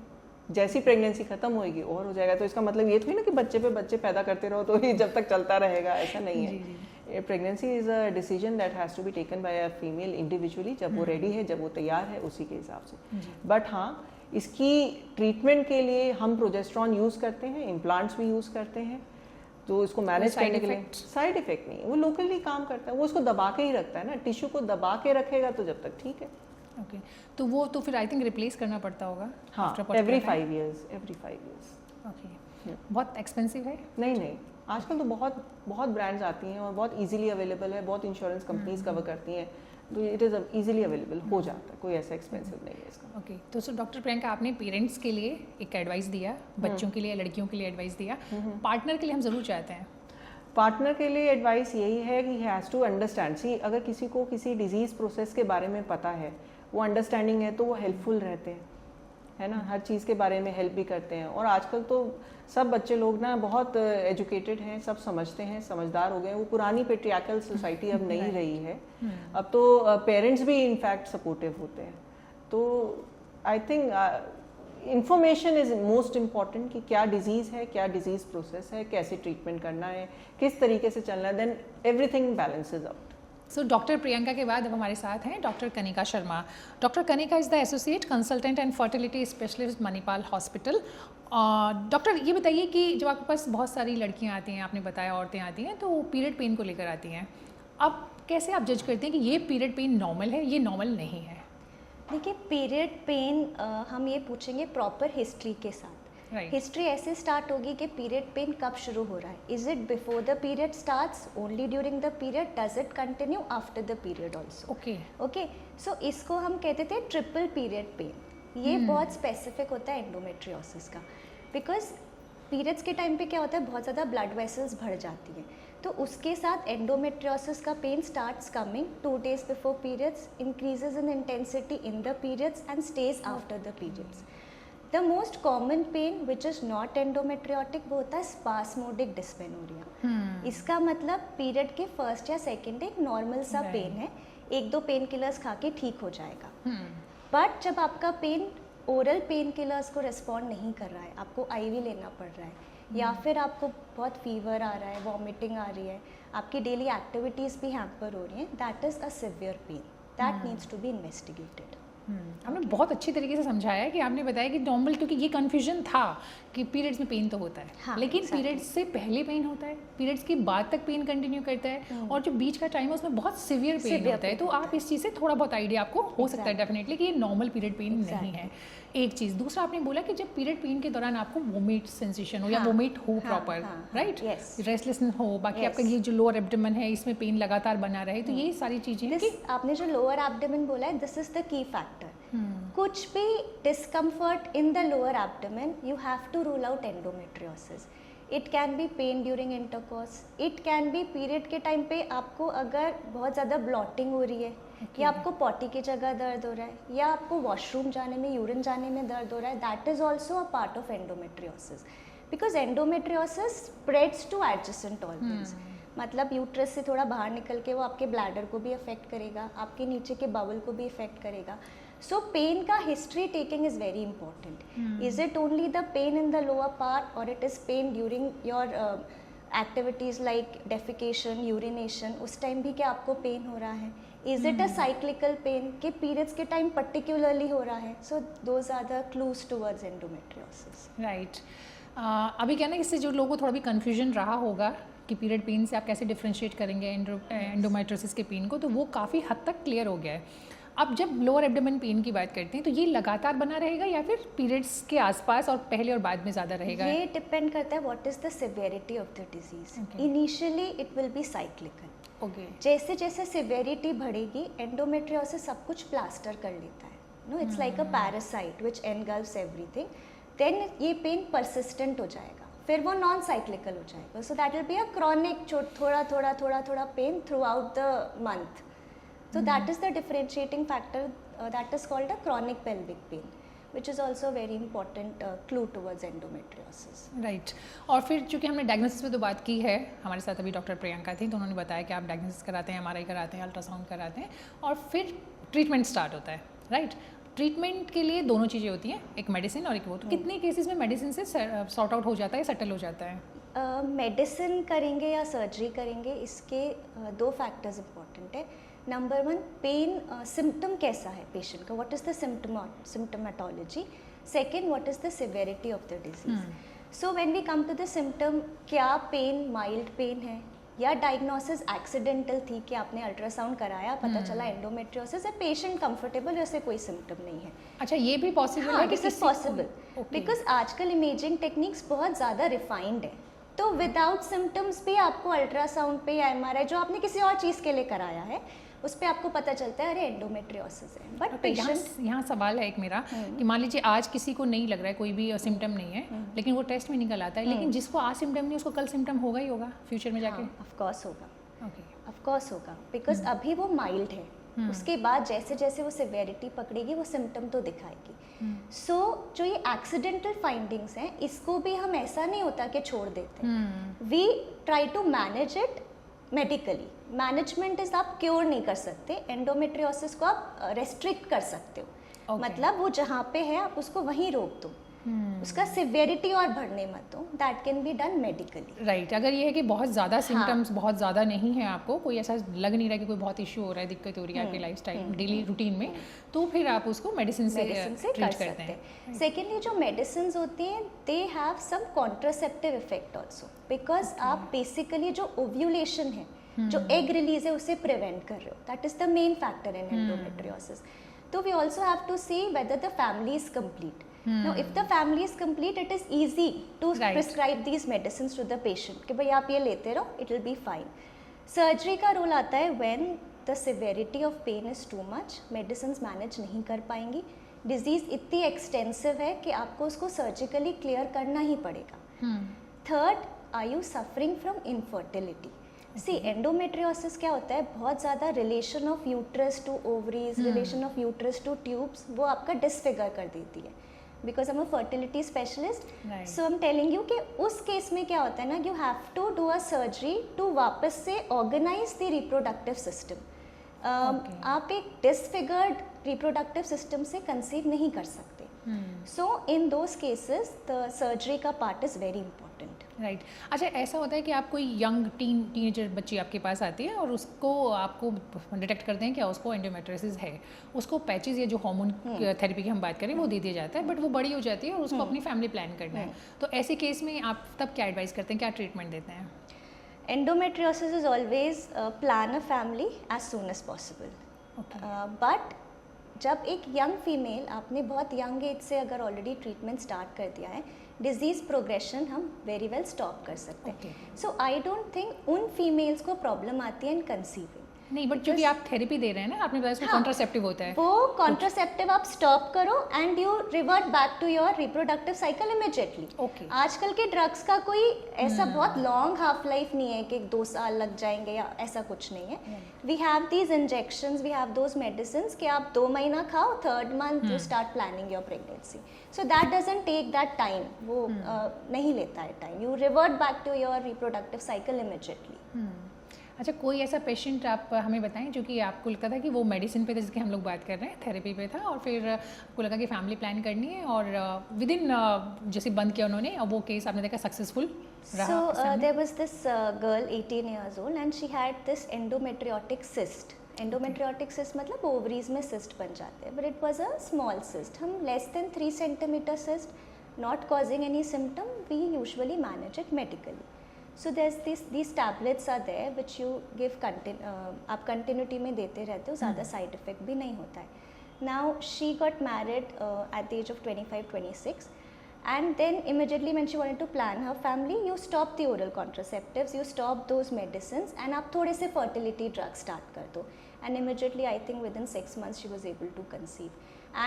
जैसी प्रेगनेंसी खत्म होएगी और हो जाएगा। तो इसका मतलब ये थोड़ी ना कि बच्चे पे बच्चे पैदा करते रहो तो ही जब तक चलता रहेगा, ऐसा नहीं है। Pregnancy is a decision that has to be taken by a female individually, जब वो रेडी है, जब वो तैयार है, उसी के हिसाब से। बट हाँ, इसकी ट्रीटमेंट के लिए हम प्रोजेस्ट्रॉन यूज़ करते हैं, इम्प्लांट्स भी यूज़ करते हैं, तो इसको मैनेज करने के लिए साइड इफेक्ट नहीं है, वो लोकली काम करता है, वो उसको दबा के ही रखता है ना, टिश्यू को दबा के रखेगा तो जब तक ठीक है। ओके, तो वो तो फिर आई थिंक रिप्लेस करना पड़ता होगा। हाँ, एवरी 5 years। ओके, बहुत एक्सपेंसिव है? नहीं, आजकल तो बहुत ब्रांड्स आती हैं और बहुत इजीली अवेलेबल है, बहुत इंश्योरेंस कंपनीज कवर करती हैं, तो इट इज़ इजीली अवेलेबल हो जाता है, कोई ऐसा एक्सपेंसिव नहीं है इसका। ओके, तो सो डॉक्टर प्रियंका, आपने पेरेंट्स के लिए एक एडवाइस दिया, बच्चों के लिए, लड़कियों के लिए एडवाइस दिया, पार्टनर के लिए हम ज़रूर चाहते हैं। पार्टनर के लिए एडवाइस यही है कि हैज़ टू अंडरस्टैंड। सी, अगर किसी को किसी डिजीज़ प्रोसेस के बारे में पता है, वो अंडरस्टैंडिंग है, तो वो हेल्पफुल रहते हैं, है ना, हर चीज़ के बारे में हेल्प भी करते हैं। और आजकल तो सब बच्चे लोग ना बहुत एजुकेटेड हैं, सब समझते हैं, समझदार हो गए हैं। वो पुरानी पेट्रियार्कल सोसाइटी अब नहीं रही है, अब तो पेरेंट्स भी इनफैक्ट सपोर्टिव होते हैं। तो I think information is most important कि क्या डिजीज़ है, क्या डिजीज़ प्रोसेस है, कैसे ट्रीटमेंट करना है, किस तरीके से चलना है, then everything balances out. So doctor Priyanka के बाद अब हमारे साथ हैं doctor Kanika Sharma. Doctor Kanika is the associate consultant and fertility specialist Manipal hospital. Doctor, ये बताइए कि जब आपके पास बहुत सारी लड़कियां आती हैं, आपने बताया औरतें आती हैं, तो पीरियड पेन को लेकर आती हैं, अब कैसे आप जज करते हैं कि ये पीरियड पेन नॉर्मल है, ये नॉर्मल नहीं है? देखिए, पीरियड पेन हम ये पूछेंगे प्रॉपर हिस्ट्री के साथ। हिस्ट्री ऐसे स्टार्ट होगी कि पीरियड पेन कब शुरू हो रहा है। Is it before the period starts, only during the period, does it continue after the period also? Okay, so इसको हम कहते थे ट्रिपल पीरियड पेन। ये बहुत स्पेसिफिक होता है एंडोमेट्रियोसिस का, बिकॉज पीरियड्स के टाइम पे क्या होता है, बहुत ज़्यादा ब्लड वेसल्स भर जाती हैं, तो उसके साथ एंडोमेट्रियोसिस का pain starts coming 2 days before periods, increases in intensity in the periods and stays after the periods. The most common pain which is not endometriotic वो होता है स्पास्मोडिक डिस्मेनोरिया। इसका मतलब पीरियड के फर्स्ट या सेकेंड डे एक normal सा pen है, 1-2 पेन किलर्स खा के ठीक हो जाएगा। बट जब आपका पेन ओरल पेन किलर्स को रिस्पॉन्ड नहीं कर रहा है, आपको आईवी लेना पड़ रहा है, या फिर आपको बहुत फीवर आ रहा है, वॉमिटिंग आ रही है, आपकी डेली एक्टिविटीज़ भी हैम्पर हो रही हैं, that is a severe pain that needs to be investigated. आपने बहुत अच्छी तरीके से समझाया है कि आपने बताया कि नॉर्मल, क्योंकि ये कन्फ्यूजन था कि पीरियड्स में पेन तो होता है, हाँ, लेकिन exactly. पीरियड्स से पहले पेन होता है, पीरियड्स के बाद तक पेन कंटिन्यू करता है, और जो बीच का टाइम है उसमें बहुत सिवियर पेन होता है। तो आप इस चीज़ से थोड़ा बहुत आइडिया आपको हो सकता है डेफिनेटली कि ये नॉर्मल पीरियड पेन नहीं है। एक चीज़, दूसरा आपने बोला कि जब पीरियड पेन के दौरान आपको वोमिट सेंसेशन हो या वोमिट हो प्रॉपर, राइट, रेस्टलेसनेस हो, बाकी आपका ये जो लोअर एब्डोमेन है इसमें पेन लगातार बना रहे, तो ये सारी चीज़ें कि आपने जो लोअर एब्डोमेन बोला है, this is the key factor. कुछ भी discomfort in the lower abdomen, you have to rule out endometriosis. It can be pain during intercourse, it can be period के टाइम पे आपको अगर बहुत ज़्यादा ब्लॉटिंग हो रही है, या आपको पॉटी की जगह दर्द हो रहा है, या आपको वॉशरूम जाने में, यूरिन जाने में दर्द हो रहा है, that is also a part of endometriosis, because endometriosis spreads two adjacent organs. मतलब यूट्रस से थोड़ा बाहर निकल के वो आपके ब्लैडर को भी अफेक्ट करेगा, आपके नीचे के बाउल को भी अफेक्ट करेगा। सो पेन का history taking is very important. Is it only the pain in the lower part, और it is pain during your activities like defecation, urination, उस टाइम भी क्या आपको पेन हो रहा है? Is it a cyclical pain के पीरियड्स के टाइम पर्टिकुलरली हो रहा है? So those are the clues towards endometriosis. Right. अभी क्या ना, इससे जो लोगों को थोड़ा भी कन्फ्यूजन रहा होगा कि पीरियड पेन से आप कैसे डिफ्रेंशिएट करेंगे एंडोमेट्रियोसिस के पेन को, तो वो काफ़ी हद तक क्लियर हो गया है। अब जब लोअर एब्डोमेन पेन की बात करते हैं तो ये लगातार बना रहेगा या फिर पीरियड्स के आसपास और पहले और बाद में ज़्यादा रहेगा? ये डिपेंड करता है what is the severity of the disease. Initially it will B cyclical. Okay. जैसे जैसे सिवियरिटी बढ़ेगी, एंडोमेट्रियोसिस सब कुछ प्लास्टर कर लेता है, no, it's like a parasite which engulfs everything. Then ये पेन परसिस्टेंट हो जाएगा, फिर वो नॉन साइक्लिकल हो जाएगा। So that will be a chronic, थोड़ा थोड़ा थोड़ा थोड़ा pain throughout the month. So that is the differentiating factor that is called a chronic pelvic pain, which is also a very important clue towards endometriosis. Right. और फिर चूँकि हमने diagnosis पे तो बात की है, हमारे साथ अभी डॉक्टर प्रियंका थी, तो उन्होंने बताया कि आप डायग्नोसिस कराते हैं, MRI कराते हैं, अल्ट्रासाउंड कराते हैं, और फिर ट्रीटमेंट स्टार्ट होता है, राइट? ट्रीटमेंट के लिए दोनों चीज़ें होती हैं, एक मेडिसिन और एक वो। तो कितने केसेस में मेडिसिन से सॉर्ट आउट हो जाता है, सेटल हो जाता है? मेडिसिन करेंगे या सर्जरी करेंगे, इसके दो फैक्टर्स इंपॉर्टेंट है। नंबर वन, पेन सिम्टम कैसा है पेशेंट का, what is the symptomatology. Second, what is the severity of the disease. So when we come to the symptom, क्या पेन माइल्ड पेन है या डायग्नोसिस एक्सीडेंटल थी कि आपने अल्ट्रासाउंड कराया, पता चला एंडोमेट्रियोसिस है, पेशेंट कंफर्टेबल, वैसे कोई सिम्टम नहीं है। अच्छा, ये भी पॉसिबल है? दिस इज पॉसिबल बिकॉज आजकल इमेजिंग टेक्निक्स बहुत ज़्यादा रिफाइंड है, तो विदाउट सिम्टम्स भी आपको अल्ट्रासाउंड पे या MRI जो आपने किसी और चीज़ के लिए कराया है उस पर आपको पता चलता है अरे एंडोमेट्रियोसिस है। बट पेशेंट, यहाँ सवाल है एक मेरा कि मान लीजिए आज किसी को नहीं लग रहा है, कोई भी सिम्टम नहीं है, लेकिन वो टेस्ट में निकल आता है, लेकिन जिसको आज सिम्टम नहीं उसको कल सिम्टम होगा ही होगा फ्यूचर में जाके? ऑफ कोर्स होगा, ओके, ऑफ कोर्स होगा, बिकॉज अभी वो माइल्ड है, उसके बाद जैसे जैसे वो सिवियरिटी पकड़ेगी वो सिम्टम तो दिखाएगी। सो जो ये एक्सीडेंटल फाइंडिंग्स हैं, इसको भी हम ऐसा नहीं होता कि छोड़ देते, we try to manage it medically. Management is आप क्योर नहीं कर सकते, एंडोमेट्रियोसिस को आप रेस्ट्रिक्ट कर सकते हो। मतलब वो जहाँ पे है आप उसको वहीं रोक दो, उसका सिवियरिटी और बढ़ने मत दो, that can be done medically. Right. अगर ये है कि बहुत ज़्यादा सिम्टम्स बहुत ज़्यादा नहीं है, आपको कोई ऐसा लग नहीं रहा कि कोई बहुत इशू हो रहा है, दिक्कत हो रही है आपकी लाइफस्टाइल डेली रूटीन में, तो फिर आप उसको मेडिसिन से ट्रीट करते हैं। सेकेंडली, जो मेडिसिन होती हैं they have some contraceptive effect also, because आप बेसिकली जो ओव्यूलेशन है, जो एग रिलीज है, उसे प्रिवेंट कर रहे हो, that is the main factor in endometriosis. तो we also have to see whether the family is complete. Now, if the family is complete, it is easy to prescribe these medicines to the patient कि भाई आप ये लेते रहो, it will be fine. Surgery का role आता है when the severity of pain is too much, medicines manage नहीं कर पाएंगी, डिजीज इतनी एक्सटेंसिव है कि आपको उसको सर्जिकली क्लियर करना ही पड़ेगा। Third, are you suffering from infertility? See, endometriosis क्या होता है, बहुत ज़्यादा relation of uterus to ovaries, relation of uterus to tubes, वो आपका डिसफिगर कर देती है। Because I am a fertility specialist, so I am telling you कि उस केस में क्या होता है ना, you have to do a surgery to वापस से ऑर्गेनाइज द रिप्रोडक्टिव सिस्टम। आप एक डिसफिगर्ड रिप्रोडक्टिव सिस्टम से कंसीव नहीं कर सकते। So in those cases the surgery का part is very important. Right. अच्छा, ऐसा होता है कि आप कोई यंग टीनेजर बच्ची आपके पास आती है और उसको आपको डिटेक्ट करते हैं कि उसको एंडोमेट्रियोसिस है, उसको पैचेस या जो हार्मोन थेरेपी की हम बात करें वो दे दिया जाता है, बट वो बड़ी हो जाती है और उसको अपनी फैमिली प्लान करना है, तो ऐसे केस में आप तब क्या एडवाइस करते हैं, क्या ट्रीटमेंट देते हैं? Endometriosis is always plan a family as soon as possible. Okay. But जब एक यंग फीमेल, आपने बहुत यंग एज से अगर ऑलरेडी ट्रीटमेंट स्टार्ट कर दिया है, डिजीज़ प्रोग्रेशन हम वेरी वेल स्टॉप कर सकते हैं। सो आई डोंट थिंक उन फीमेल्स को प्रॉब्लम आती है इन कंसीविंग। नहीं, बट क्योंकि आप थेरेपी दे रहे हैं ना, आपने बताया उसमें कॉन्ट्रासेप्टिव होता है, वो कॉन्ट्रासेप्टिव आप स्टॉप करो and you revert back to your reproductive cycle immediately. Okay. आजकल के ड्रग्स का कोई ऐसा बहुत लॉन्ग हाफ लाइफ नहीं है कि 2 साल लग जाएंगे या ऐसा कुछ नहीं है। We have these injections, we have those medicine कि आप 2 महीना खाओ, 3rd month you start planning your pregnancy. So that doesn't take that time, वो नहीं लेता है time, you revert back to your reproductive cycle immediately. अच्छा, कोई ऐसा पेशेंट आप हमें बताएं जो कि आपको लगता था कि वो मेडिसिन पे था, जिसकी हम लोग बात कर रहे हैं, थेरेपी पे था, और फिर आपको लगा कि फैमिली प्लान करनी है और विद इन जैसे बंद किया उन्होंने, और वो केस आपने देखा सक्सेसफुल रहा? So there was this girl 18 years old and she had this endometriotic cyst. Endometriotic cyst मतलब ओवरीज में cyst बन जाते हैं, but it was a small cyst. हम less than 3 centimeter cyst, not causing any symptom, we usually manage it medically. So there's these tablets are there which you give आप continuity में देते रहते हो, ज़्यादा साइड इफेक्ट भी नहीं होता है। Now she got married at the age of 25-26 and then immediately when she wanted to plan her family, you stop the oral contraceptives, you stop those medicines and आप थोड़े से fertility drugs start कर दो, and immediately I think within 6 months she was able to conceive.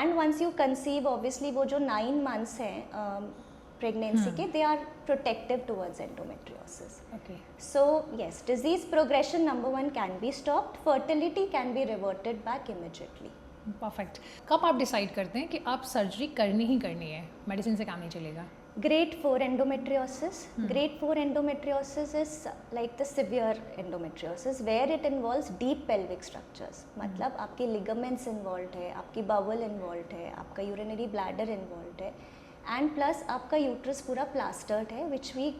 And once you conceive, obviously वो जो 9 months हैं pregnancy के, they are protective towards endometriosis. Okay. So yes, disease progression number 1 can be stopped, fertility can be reverted back immediately. Perfect. कब आप decide करते हैं कि आप सर्जरी करनी ही करनी है, मेडिसिन से काम नहीं चलेगा? Grade 4 endometriosis. Grade 4 endometriosis is like the severe endometriosis where it involves deep pelvic structures. मतलब आपकी ligaments involved है, आपकी bowel involved है, आपका urinary bladder involved है, and plus आपका uterus पूरा plastered है, which we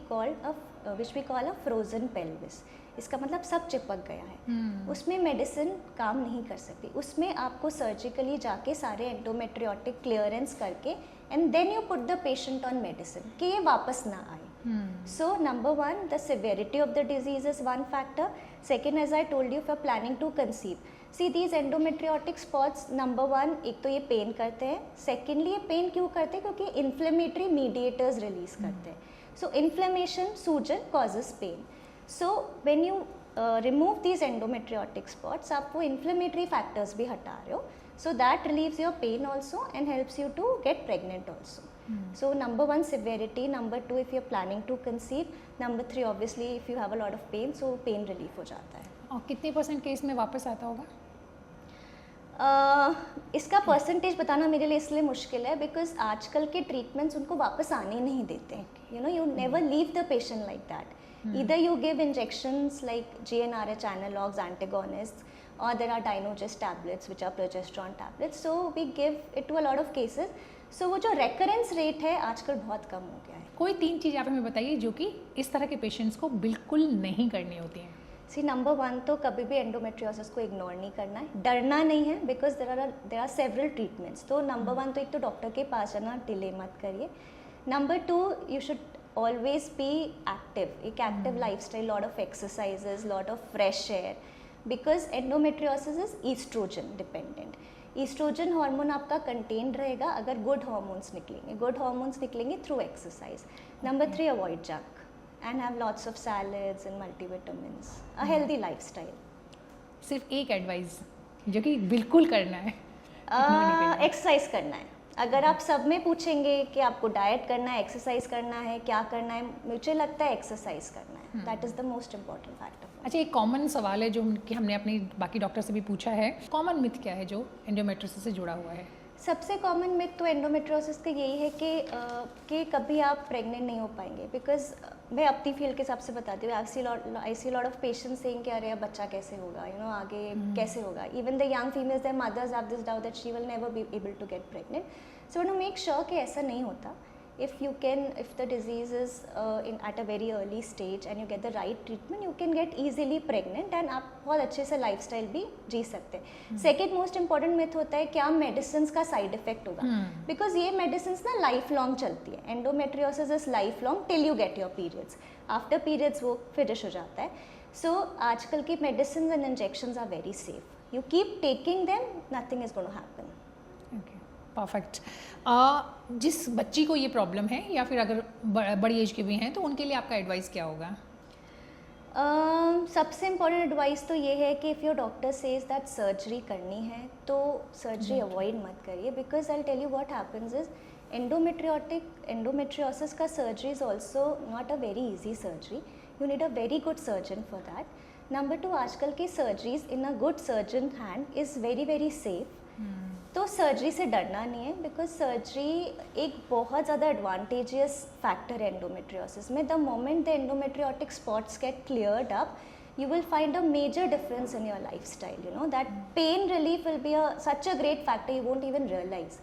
call a frozen pelvis. इसका मतलब सब चिपक गया है। उसमें मेडिसिन काम नहीं कर सकती, उसमें आपको सर्जिकली जाके सारे एंडोमेट्रियोटिक क्लियरेंस करके and then you put the patient on medicine कि ये वापस ना आए। So number 1, the severity of the disease is one factor. Second, as I told you, for planning to conceive, see these endometriotic spots, number 1 एक तो ये pen करते हैं, सेकेंडली ये पेन क्यों करते हैं, क्योंकि इन्फ्लेमेटरी मीडिएटर्स रिलीज करते हैं। सो इन्फ्लेमेशन, सूजन causes pain. So when you remove these endometriotic spots, आप वो इन्फ्लेमेटरी फैक्टर्स भी हटा रहे हो, so that relieves your pain also and helps you to get pregnant also. So number 1 severity, number 2 if you're planning to conceive, number 3 obviously if you have a lot of pain, so pain relief हो जाता है। और कितने % case में वापस आता होगा? इसका परसेंटेज बताना मेरे लिए इसलिए मुश्किल है बिकॉज आजकल के ट्रीटमेंट्स उनको वापस आने नहीं देते। You know, you never leave the patient like that. Either you give injections like GnRH analogs, antagonists, or there are Dynogest tablets which are progesterone tablets. So we give it to a lot of cases. So वो जो recurrence rate है आजकल बहुत कम हो गया है। कोई 3 चीज़ आप हमें बताइए जो कि इस तरह के पेशेंट्स को बिल्कुल नहीं करनी होती हैं। सी नंबर 1 तो कभी भी एंडोमेट्रियोसिस को इग्नोर नहीं करना है, डरना नहीं है because there are several treatments. तो नंबर 1 तो एक तो डॉक्टर के पास जाना, डिले मत करिए। Number 2, you should always be active, एक active lifestyle, lot of exercises, lot of fresh air, because endometriosis is estrogen dependent. Estrogen hormone आपका कंटेन रहेगा अगर गुड हार्मोन्स निकलेंगे, गुड हार्मोन्स निकलेंगे through exercise. Number 3, avoid junk and have lots of salads and multivitamins, a healthy lifestyle. सिर्फ एक advice जो कि बिल्कुल करना है, एक्सरसाइज करना है। अगर आप सब में पूछेंगे कि आपको डाइट करना है, एक्सरसाइज करना है, क्या करना है, मुझे लगता है एक्सरसाइज करना है। That is the most important factor. अच्छा, एक कॉमन सवाल है जो कि हमने अपनी बाकी डॉक्टर से भी पूछा है, कॉमन मिथ क्या है जो एंडोमेट्रियोसिस से जुड़ा हुआ है? सबसे कॉमन मिथ तो एंडोमेट्रियोसिस का यही है कि कभी आप प्रेग्नेंट नहीं हो पाएंगे, बिकॉज मैं अपनी फील्ड के हिसाब से बताती हूँ, I see lot of patients saying कि अरे अब बच्चा कैसे होगा, यू नो आगे कैसे होगा. Even the young females, their mothers have this doubt that she will never be able to get pregnant. So to make sure कि ऐसा नहीं होता, if the disease is at a very early stage and you get the right treatment, you can get easily pregnant and आप बहुत अच्छे से lifestyle भी जी सकते हैं. Second most important myth होता है क्या medicines का side effect होगा, because ये medicines ना life long चलती है. Endometriosis is life long till you get your periods. After periods वो finish हो जाता है. So आजकल की medicines and injections are very safe. You keep taking them, nothing is going to happen. Perfect. जिस बच्ची को ये प्रॉब्लम है या फिर अगर बड़ी एज के भी हैं तो उनके लिए आपका एडवाइस क्या होगा? सबसे इम्पॉर्टेंट एडवाइस तो ये है कि if your doctor says that surgery करनी है तो सर्जरी अवॉइड मत करिए, because I tell you what happens is endometriosis का surgery is also not a very easy surgery. You need a very good surgeon for that. Number 2, आजकल की surgeries in a good surgeon hand is very very safe. तो surgery से डरना नहीं है, because surgery एक बहुत ज़्यादा एडवांटेजियस फैक्टर है एंडोमेट्रियोसिस में. The moment the endometriotic spots get cleared up, you will find a major difference in your lifestyle. You know that pain relief will be such a great factor you won't even realize.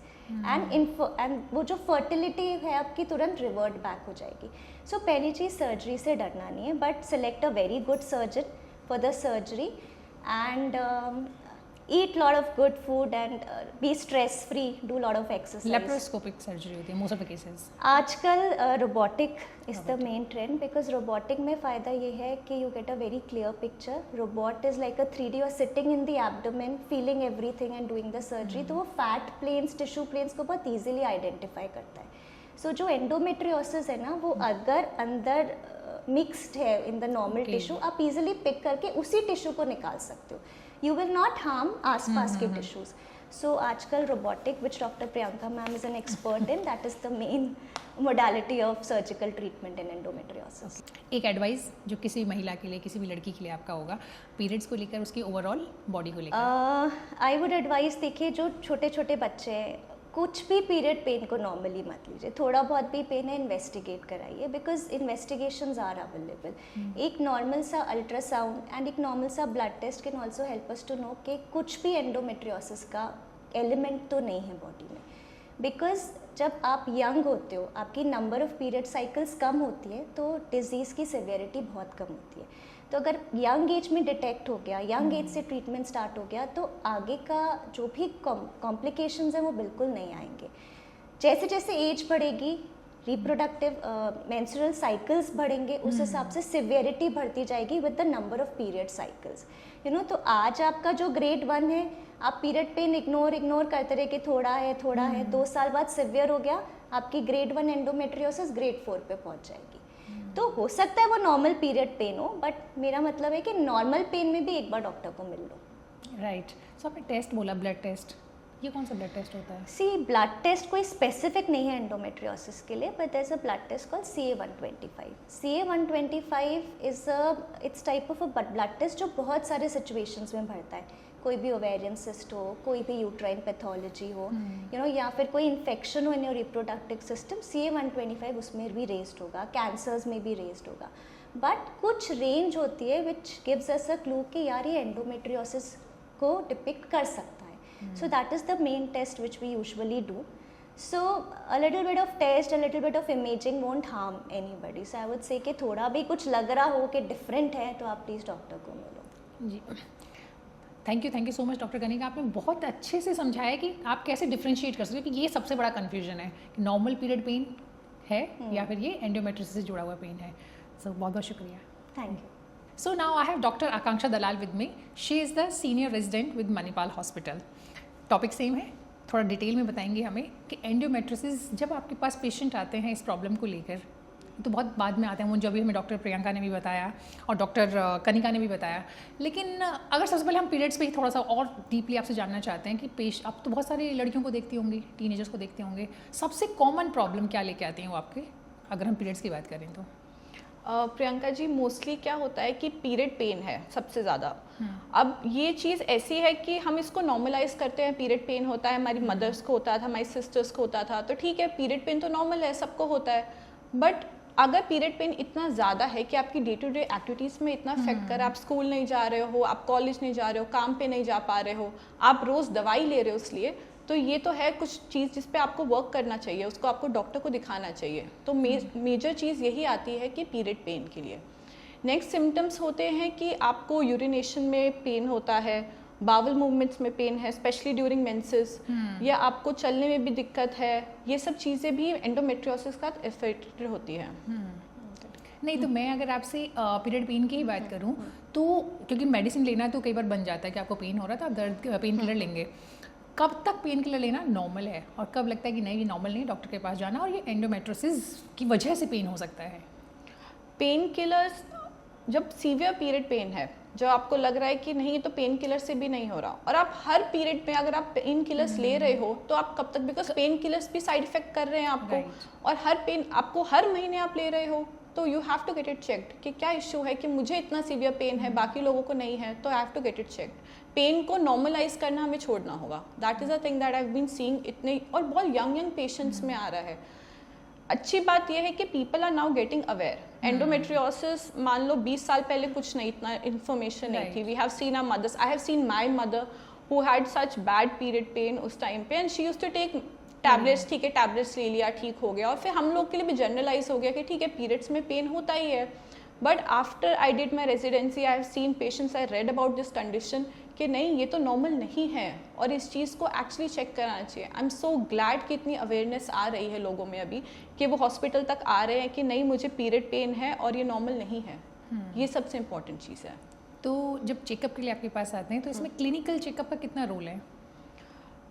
And वो जो fertility है आपकी तुरंत revert back हो जाएगी. So पहली चीज़ surgery से डरना नहीं है, but select a very good surgeon for the surgery and eat lot of good food and be stress free, do lot of exercise. Laparoscopic surgery होती है most of the cases. आजकल robotic is the main trend, because robotic में फ़ायदा ये है कि you get a very clear picture. Robot is like a 3D, और sitting in the abdomen feeling everything and doing the surgery. तो वो fat planes, tissue planes को बहुत ईजिली आइडेंटिफाई करता है. सो जो एंडोमेट्रियोसिस है ना, वो अगर अंदर मिक्सड है इन द नॉर्मल टिश्यू, आप इजिली पिक करके उसी टिश्यू को निकाल सकते हो. You will not harm आसपास के tissues. So आजकल robotic, which Dr. Priyanka ma'am is an expert in, that is the main modality of surgical treatment in endometriosis. एक एडवाइस जो किसी महिला के लिए, किसी भी लड़की के लिए आपका होगा पीरियड्स को लेकर, उसकी ओवरऑल बॉडी को लेकर? आई वुड एडवाइस, देखिए जो छोटे छोटे बच्चे हैं, कुछ भी पीरियड पेन को नॉर्मली मत लीजिए. थोड़ा बहुत भी पेन है, इन्वेस्टिगेट कराइए, बिकॉज इन्वेस्टिगेशंस आर अवेलेबल. एक नॉर्मल सा अल्ट्रासाउंड एंड एक नॉर्मल सा blood test can also help us to know कि कुछ भी एंडोमेट्रियोसिस का एलिमेंट तो नहीं है बॉडी में. बिकॉज जब आप यंग होते हो, आपकी नंबर ऑफ पीरियड साइकिल्स कम होती है, तो डिजीज़ की सिवियरिटी बहुत कम होती है. तो अगर यंग एज में डिटेक्ट हो गया, यंग एज से ट्रीटमेंट स्टार्ट हो गया, तो आगे का जो भी कॉम्प्लिकेशंस हैं वो बिल्कुल नहीं आएंगे. जैसे जैसे एज बढ़ेगी, रिप्रोडक्टिव मेंस्ट्रुअल साइकिल्स बढ़ेंगे, उस हिसाब से सिवियरिटी बढ़ती जाएगी with the number of period cycles. You know, तो आज आपका जो ग्रेड 1 है, आप पीरियड पेन इग्नोर करते रहे कि थोड़ा है 2 साल बाद सिवियर हो गया, आपकी ग्रेड 1 एंडोमेट्रियोसिस ग्रेड 4 पे पहुंच जाएगी. तो हो सकता है वो नॉर्मल पीरियड पेन हो, बट मेरा मतलब है कि नॉर्मल पेन में भी एक बार डॉक्टर को मिल लो. राइट. सो आपने टेस्ट बोला, ब्लड टेस्ट, ये कौन सा ब्लड टेस्ट होता है? सी, ब्लड टेस्ट कोई स्पेसिफिक नहीं है एंडोमेट्रियोसिस के लिए, but there is a blood test called CA-125. CA-125 it's type of a blood test जो बहुत सारे सिचुएशंस में भरता है. कोई भी ओवेरियन सिस्ट हो, कोई भी यूट्राइन पैथोलॉजी हो, यू नो, या फिर कोई इन्फेक्शन हो in your reproductive system, CA-125 उसमें भी रेज्ड होगा, कैंसर्स में भी रेज्ड होगा. बट कुछ रेंज होती है which gives us a clue कि यार ये एंडोमेट्रियोसिस को डिपिक्ट कर सकता है. So that is the main test which we usually do. So a little bit of test, a little bit of imaging won't harm anybody. So I would say कि थोड़ा भी कुछ लग रहा हो कि डिफरेंट है तो आप प्लीज़ डॉक्टर को मिलो. जी, thank you so much doctor Kanika. आपने बहुत अच्छे से समझाया कि आप कैसे डिफ्रेंशिएट कर सकते हो, कि ये सबसे बड़ा कन्फ्यूजन है कि नॉर्मल पीरियड पेन है या फिर ये एंडोमेट्रियोसिस से जुड़ा हुआ पेन है. सो बहुत बहुत शुक्रिया. Thank you. So now I have Dr. Akanksha Dalal with me. She is the senior resident with Manipal Hospital. Topic same है, थोड़ा डिटेल में बताएंगे हमें कि एंडोमेट्रियोसिस जब आपके पास पेशेंट आते हैं इस प्रॉब्लम को लेकर, तो बहुत बाद में आते हैं, वो जो अभी हमें डॉक्टर प्रियंका ने भी बताया और डॉक्टर कनिका ने भी बताया. लेकिन अगर सबसे पहले हम पीरियड्स पे ही थोड़ा सा और डीपली आपसे जानना चाहते हैं कि आप तो बहुत सारी लड़कियों को देखती होंगी, टीनेजर्स को देखते होंगे, सबसे कॉमन प्रॉब्लम क्या लेके आती हैं वो आपके, अगर हम पीरियड्स की बात करें तो? प्रियंका जी, मोस्टली क्या होता है कि पीरियड पेन है सबसे ज़्यादा। अब ये चीज़ ऐसी है कि हम इसको नॉर्मलाइज करते हैं, पीरियड पेन होता है, हमारी मदर्स को होता था, हमारी सिस्टर्स को होता था, तो ठीक है पीरियड पेन तो नॉर्मल है, सबको होता है। बट अगर पीरियड पेन इतना ज़्यादा है कि आपकी डे टू डे एक्टिविटीज़ में इतना अफेक्ट कर, आप स्कूल नहीं जा रहे हो, आप कॉलेज नहीं जा रहे हो, काम पे नहीं जा पा रहे हो, आप रोज़ दवाई ले रहे हो, इसलिए तो ये तो है कुछ चीज़ जिस पे आपको वर्क करना चाहिए, उसको आपको डॉक्टर को दिखाना चाहिए। तो मेजर चीज़ यही आती है कि पीरियड पेन के लिए। नेक्स्ट सिम्टम्स होते हैं कि आपको यूरिनेशन में पेन होता है, बावल मूवमेंट्स में पेन है, स्पेशली ड्यूरिंग मेंसेस, या आपको चलने में भी दिक्कत है। ये सब चीज़ें भी एंडोमेट्रियोसिस का इफेक्ट होती है। नहीं तो मैं अगर आपसे पीरियड पेन की ही बात करूं तो क्योंकि मेडिसिन लेना तो कई बार बन जाता है कि आपको पेन हो रहा था, आप दर्द पेन किलर लेंगे। कब तक पेन किलर लेना नॉर्मल है और कब लगता है कि नहीं ये नॉर्मल नहीं, डॉक्टर के पास जाना और ये एंडोमेट्रोसिस की वजह से पेन हो सकता है? पेन किलर्स जब सीवियर पीरियड पेन है, जो आपको लग रहा है कि नहीं ये तो पेन किलर से भी नहीं हो रहा, और आप हर पीरियड में अगर आप पेन किलर्स ले रहे हो तो आप कब तक, बिकॉज पेन किलर्स भी साइड इफेक्ट कर रहे हैं आपको, और हर पेन आपको हर महीने आप ले रहे हो, तो you have to get it checked कि क्या इशू है कि मुझे इतना सीवियर पेन है, बाकी लोगों को नहीं है, तो I have to get it checked. Pain को नॉर्मलाइज करना हमें छोड़ना होगा। That is a thing that I have been seeing इतने, और बहुत यंग पेशेंट्स में आ रहा है। अच्छी बात यह है कि people are now getting aware. Endometriosis मान लो 20 साल पहले कुछ नहीं, इतना इन्फॉर्मेशन नहीं थी। We have seen our mothers, I have seen my mother who had such bad period pain उस टाइम पे, and she used to take tablets. ठीक है, टैबलेट्स ले लिया, ठीक हो गया, और फिर हम लोग के लिए भी जनरलाइज हो गया कि ठीक है पीरियड्स में पेन होता ही है। But after I did my residency I have seen patients, I read about this condition कि नहीं ये तो नॉर्मल नहीं है और इस चीज़ को एक्चुअली चेक कराना चाहिए। आई एम सो ग्लैड कि इतनी अवेयरनेस आ रही है लोगों में अभी कि वो हॉस्पिटल तक आ रहे हैं कि नहीं मुझे पीरियड पेन है और ये नॉर्मल नहीं है। ये सबसे इम्पॉर्टेंट चीज़ है। तो जब चेकअप के लिए आपके पास आते हैं तो इसमें क्लिनिकल चेकअप का कितना रोल है?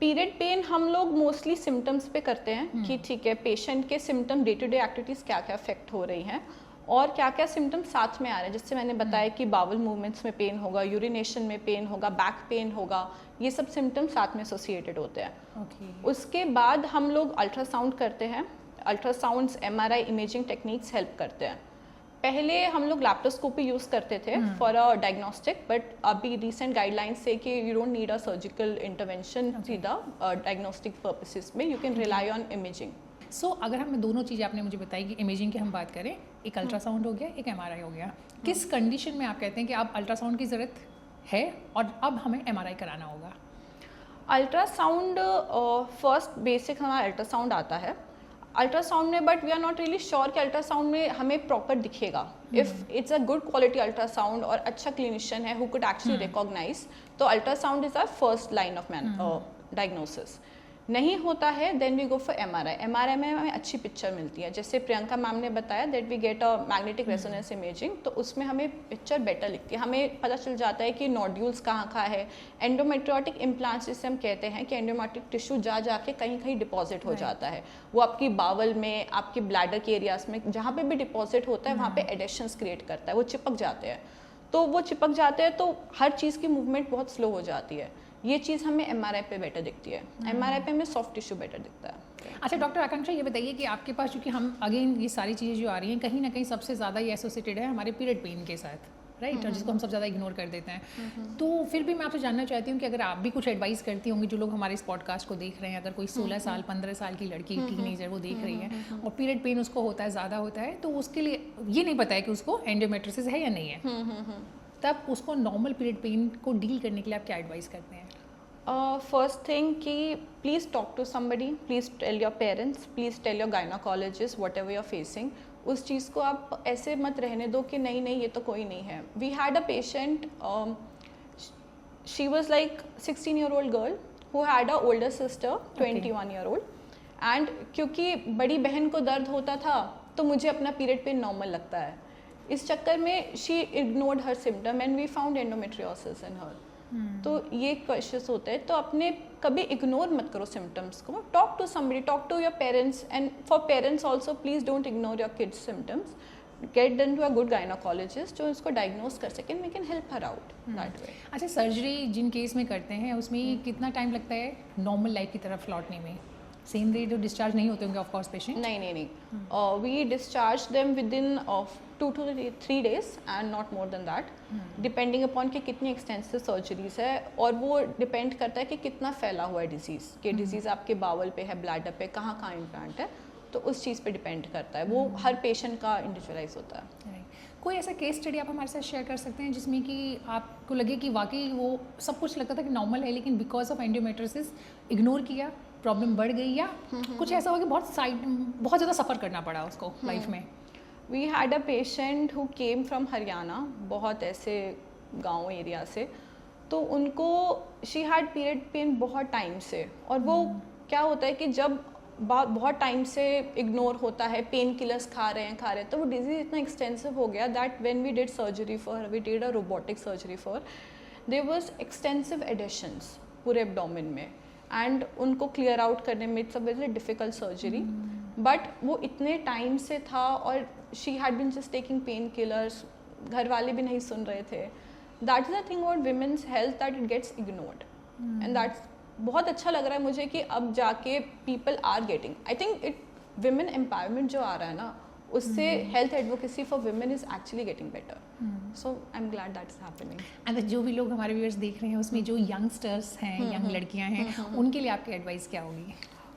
पीरियड पेन हम लोग मोस्टली सिम्टम्स पे करते हैं कि ठीक है पेशेंट के symptom, day to day activities क्या क्या अफेक्ट हो रही हैं और क्या क्या सिम्टम्स साथ में आ रहे हैं। जैसे मैंने बताया कि बावल मूवमेंट्स में पेन होगा, यूरिनेशन में पेन होगा, बैक पेन होगा, ये सब सिम्टम्स साथ में एसोसिएटेड होते हैं। उसके बाद हम लोग अल्ट्रासाउंड करते हैं। Ultrasounds, MRI imaging techniques help करते हैं। पहले हम लोग लैप्रोस्कोपी यूज़ करते थे फॉर अ डायग्नोस्टिक, बट अभी रिसेंट गाइडलाइंस से कि you don't need a surgical intervention सीधा डायग्नोस्टिक पर्पसेस में, you can rely on imaging. So अगर हम दोनों चीज़ें आपने मुझे बताई कि इमेजिंग की हम बात करें, एक अल्ट्रासाउंड हो गया, एक MRI हो गया, किस कंडीशन में आप कहते हैं कि अब अल्ट्रासाउंड की ज़रूरत है और अब हमें MRI कराना होगा? अल्ट्रासाउंड फर्स्ट बेसिक हमारा अल्ट्रासाउंड आता है अल्ट्रासाउंड में, but we are not really sure कि अल्ट्रासाउंड में हमें प्रॉपर दिखेगा। If it's a good quality ultrasound और अच्छा क्लिनिशियन है हु कुड एक्चुअली रिकॉग्नाइज, तो ultrasound is our first line of diagnosis. नहीं होता है then we go for MRI। MRI में हमें अच्छी पिक्चर मिलती है, जैसे प्रियंका मैम ने बताया that we get a magnetic resonance imaging, तो उसमें हमें पिक्चर बेटर लिखती है। हमें पता चल जाता है कि नोड्यूल्स कहाँ कहाँ है। एंडोमेट्रियोटिक इम्प्लांट्स जिसे हम कहते हैं कि एंडोमेट्रिक टिश्यू जाके कहीं कहीं डिपॉजिट हो जाता है, वो आपकी बावल में, आपकी ब्लैडर के एरियाज में, जहाँ पे भी डिपॉजिट होता है वहाँ पे एडेशंस क्रिएट करता है, वो चिपक जाते हैं। तो वो चिपक जाते हैं तो हर चीज़ की मूवमेंट बहुत स्लो हो जाती है। ये चीज़ हमें MRI पे बेटर दिखती है। MRI पे हमें सॉफ्ट टिश्यू बेटर दिखता है। अच्छा डॉक्टर आकांक्षा, ये बताइए कि आपके पास चूँकि हम अगेन ये सारी चीज़ें जो आ रही हैं कहीं ना कहीं सबसे ज़्यादा ये एसोसिएटेड है हमारे पीरियड पेन के साथ, राइट, और जिसको हम सब ज़्यादा इग्नोर कर देते हैं। तो फिर भी मैं आपसे जानना चाहती हूँ कि अगर आप भी कुछ एडवाइस करती होंगी जो लोग हमारे इस पॉडकास्ट को देख रहे हैं, अगर कोई 16 साल 15 साल की लड़की टीनेजर वो देख रही है और पीरियड पेन उसको होता है, ज़्यादा होता है, तो उसके लिए ये नहीं पता है कि उसको एंडोमेट्रोसिस है या नहीं है, तब उसको नॉर्मल पीरियड पेन को डील करने के लिए आप क्या एडवाइस करते हैं? फर्स्ट थिंग कि please talk to somebody, please tell your parents, please tell your gynaecologist whatever you are facing. उस चीज़ को आप ऐसे मत रहने दो कि नहीं नहीं ये तो कोई नहीं है। We had a patient, she was like 16-year-old girl who had a older sister 21-year-old, and क्योंकि बड़ी बहन को दर्द होता था तो मुझे अपना पीरियड पेन नॉर्मल लगता है, इस चक्कर में she ignored her symptom and we found endometriosis in her. तो ये क्वेश्चंस होते हैं, तो अपने कभी इग्नोर मत करो सिम्टम्स को। Talk to somebody, talk to your parents, and for parents also please don't ignore your kids symptoms. Get them to a good gynaecologist जो इसको डायग्नोज कर सके, we can help her out that way. अच्छा, surgery जिन case में करते हैं उसमें कितना टाइम लगता है नॉर्मल लाइफ की तरफ लौटने में? सेम डे तो डिस्चार्ज नहीं होते होंगे ऑफ कोर्स पेशेंट? नहीं, we discharge them within 2 to 3 days and not more than that, depending upon कि कितनी एक्सटेंसिव सर्जरीज है, और वो डिपेंड करता है कि कितना फैला हुआ है डिजीज़, कि डिजीज़ आपके बावल पे है, ब्लैडर पे, कहाँ इम्प्लांट है, तो उस चीज़ पे डिपेंड करता है, वो हर पेशेंट का इंडिविजुअलाइज होता है। कोई ऐसा केस स्टडी आप हमारे साथ शेयर कर सकते हैं जिसमें कि आपको लगे कि वाकई वो सब कुछ लगता था कि नॉर्मल है, लेकिन बिकॉज ऑफ एंडोमेट्रियोसिस इग्नोर किया, प्रॉब्लम बढ़ गई, या कुछ ऐसा हो कि बहुत ज़्यादा सफ़र करना पड़ा उसको लाइफ में? We had a patient who came from Haryana, बहुत ऐसे गांव एरिया से, तो उनको शी हैड पीरियड पेन बहुत टाइम से, और वो क्या होता है कि जब बहुत टाइम से इग्नोर होता है, पेन किलर्स खा रहे हैं, तो वो डिजीज़ इतना एक्सटेंसिव हो गया that when we did surgery for, we did a robotic surgery for, there was extensive adhesions पूरे एब्डोमेन में, एंड उनको क्लियर आउट करने में it's a very difficult surgery, but वो इतने टाइम से था, और she had been just taking pain killers, घर वाले भी नहीं सुन रहे थे। That is the thing about women's health, that it gets ignored, and that's बहुत अच्छा लग रहा है मुझे कि अब जाके people are getting, I think it women empowerment जो आ रहा है ना, उससे health advocacy for women is actually getting better, so I am glad that's happening. And जो भी लोग हमारे व्यूअर्स देख रहे हैं उसमें जो यंगस्टर्स हैं, यंग लड़कियां हैं, उनके लिए आपकी एडवाइस क्या होगी?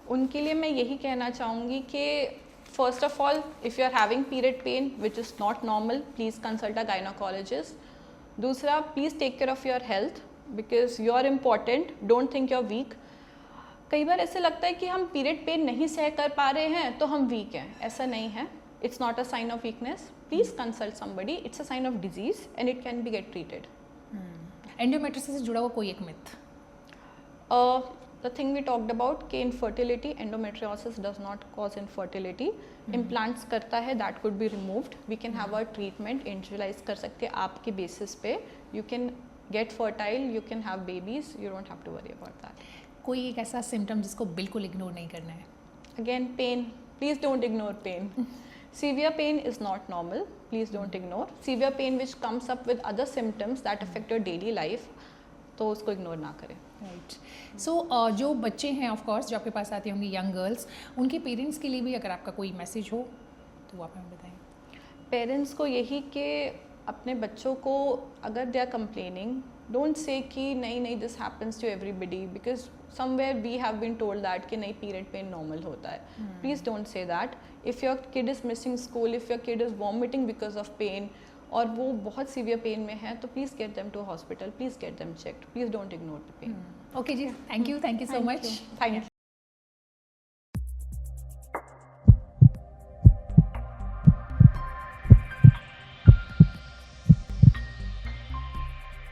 उनके लिए मैं यही कहना चाहूँगी कि first of all, if you are having period pain which is not normal, please consult a gynaecologist. दूसरा, please take care of your health, because you are important, don't think you are weak. कई बार ऐसे लगता है कि हम period pain नहीं सह कर पा रहे हैं तो हम वीक हैं, ऐसा नहीं है, it's not a sign of weakness, please consult somebody, it's a sign of disease and it can be get treated. Endometriosis से जुड़ा हुआ कोई एक myth? The thing we talked about कि infertility, endometriosis does not cause infertility, implants करता है, that could be removed, we can have a treatment, individualize कर सकते हैं आपके basis पे, you can get fertile, you can have babies, you don't have to worry about that. कोई एक ऐसा सिम्टम जिसको बिल्कुल इग्नोर नहीं करना है? Again, pain, please don't ignore pain. Severe pain is not normal, please don't ignore. Severe pain which comes up with other symptoms that affect your daily life, तो उसको इग्नोर ना करें। राइट, सो जो बच्चे हैं ऑफ कोर्स जो आपके पास आते होंगे, यंग गर्ल्स, उनके पेरेंट्स के लिए भी अगर आपका कोई मैसेज हो तो वो आप हमें बताएं। पेरेंट्स को यही कि अपने बच्चों को अगर they are complaining, don't say कि नहीं this happens to everybody, because somewhere we have been told that कि नहीं पीरियड पेन नॉर्मल होता है। Please don't say that. If your kid is missing school, if your kid is vomiting because of pain, और वो बहुत severe pain में है, तो please get them to hospital, please get them checked, please don't ignore the pain. Okay जी, thank you so much. Thank you.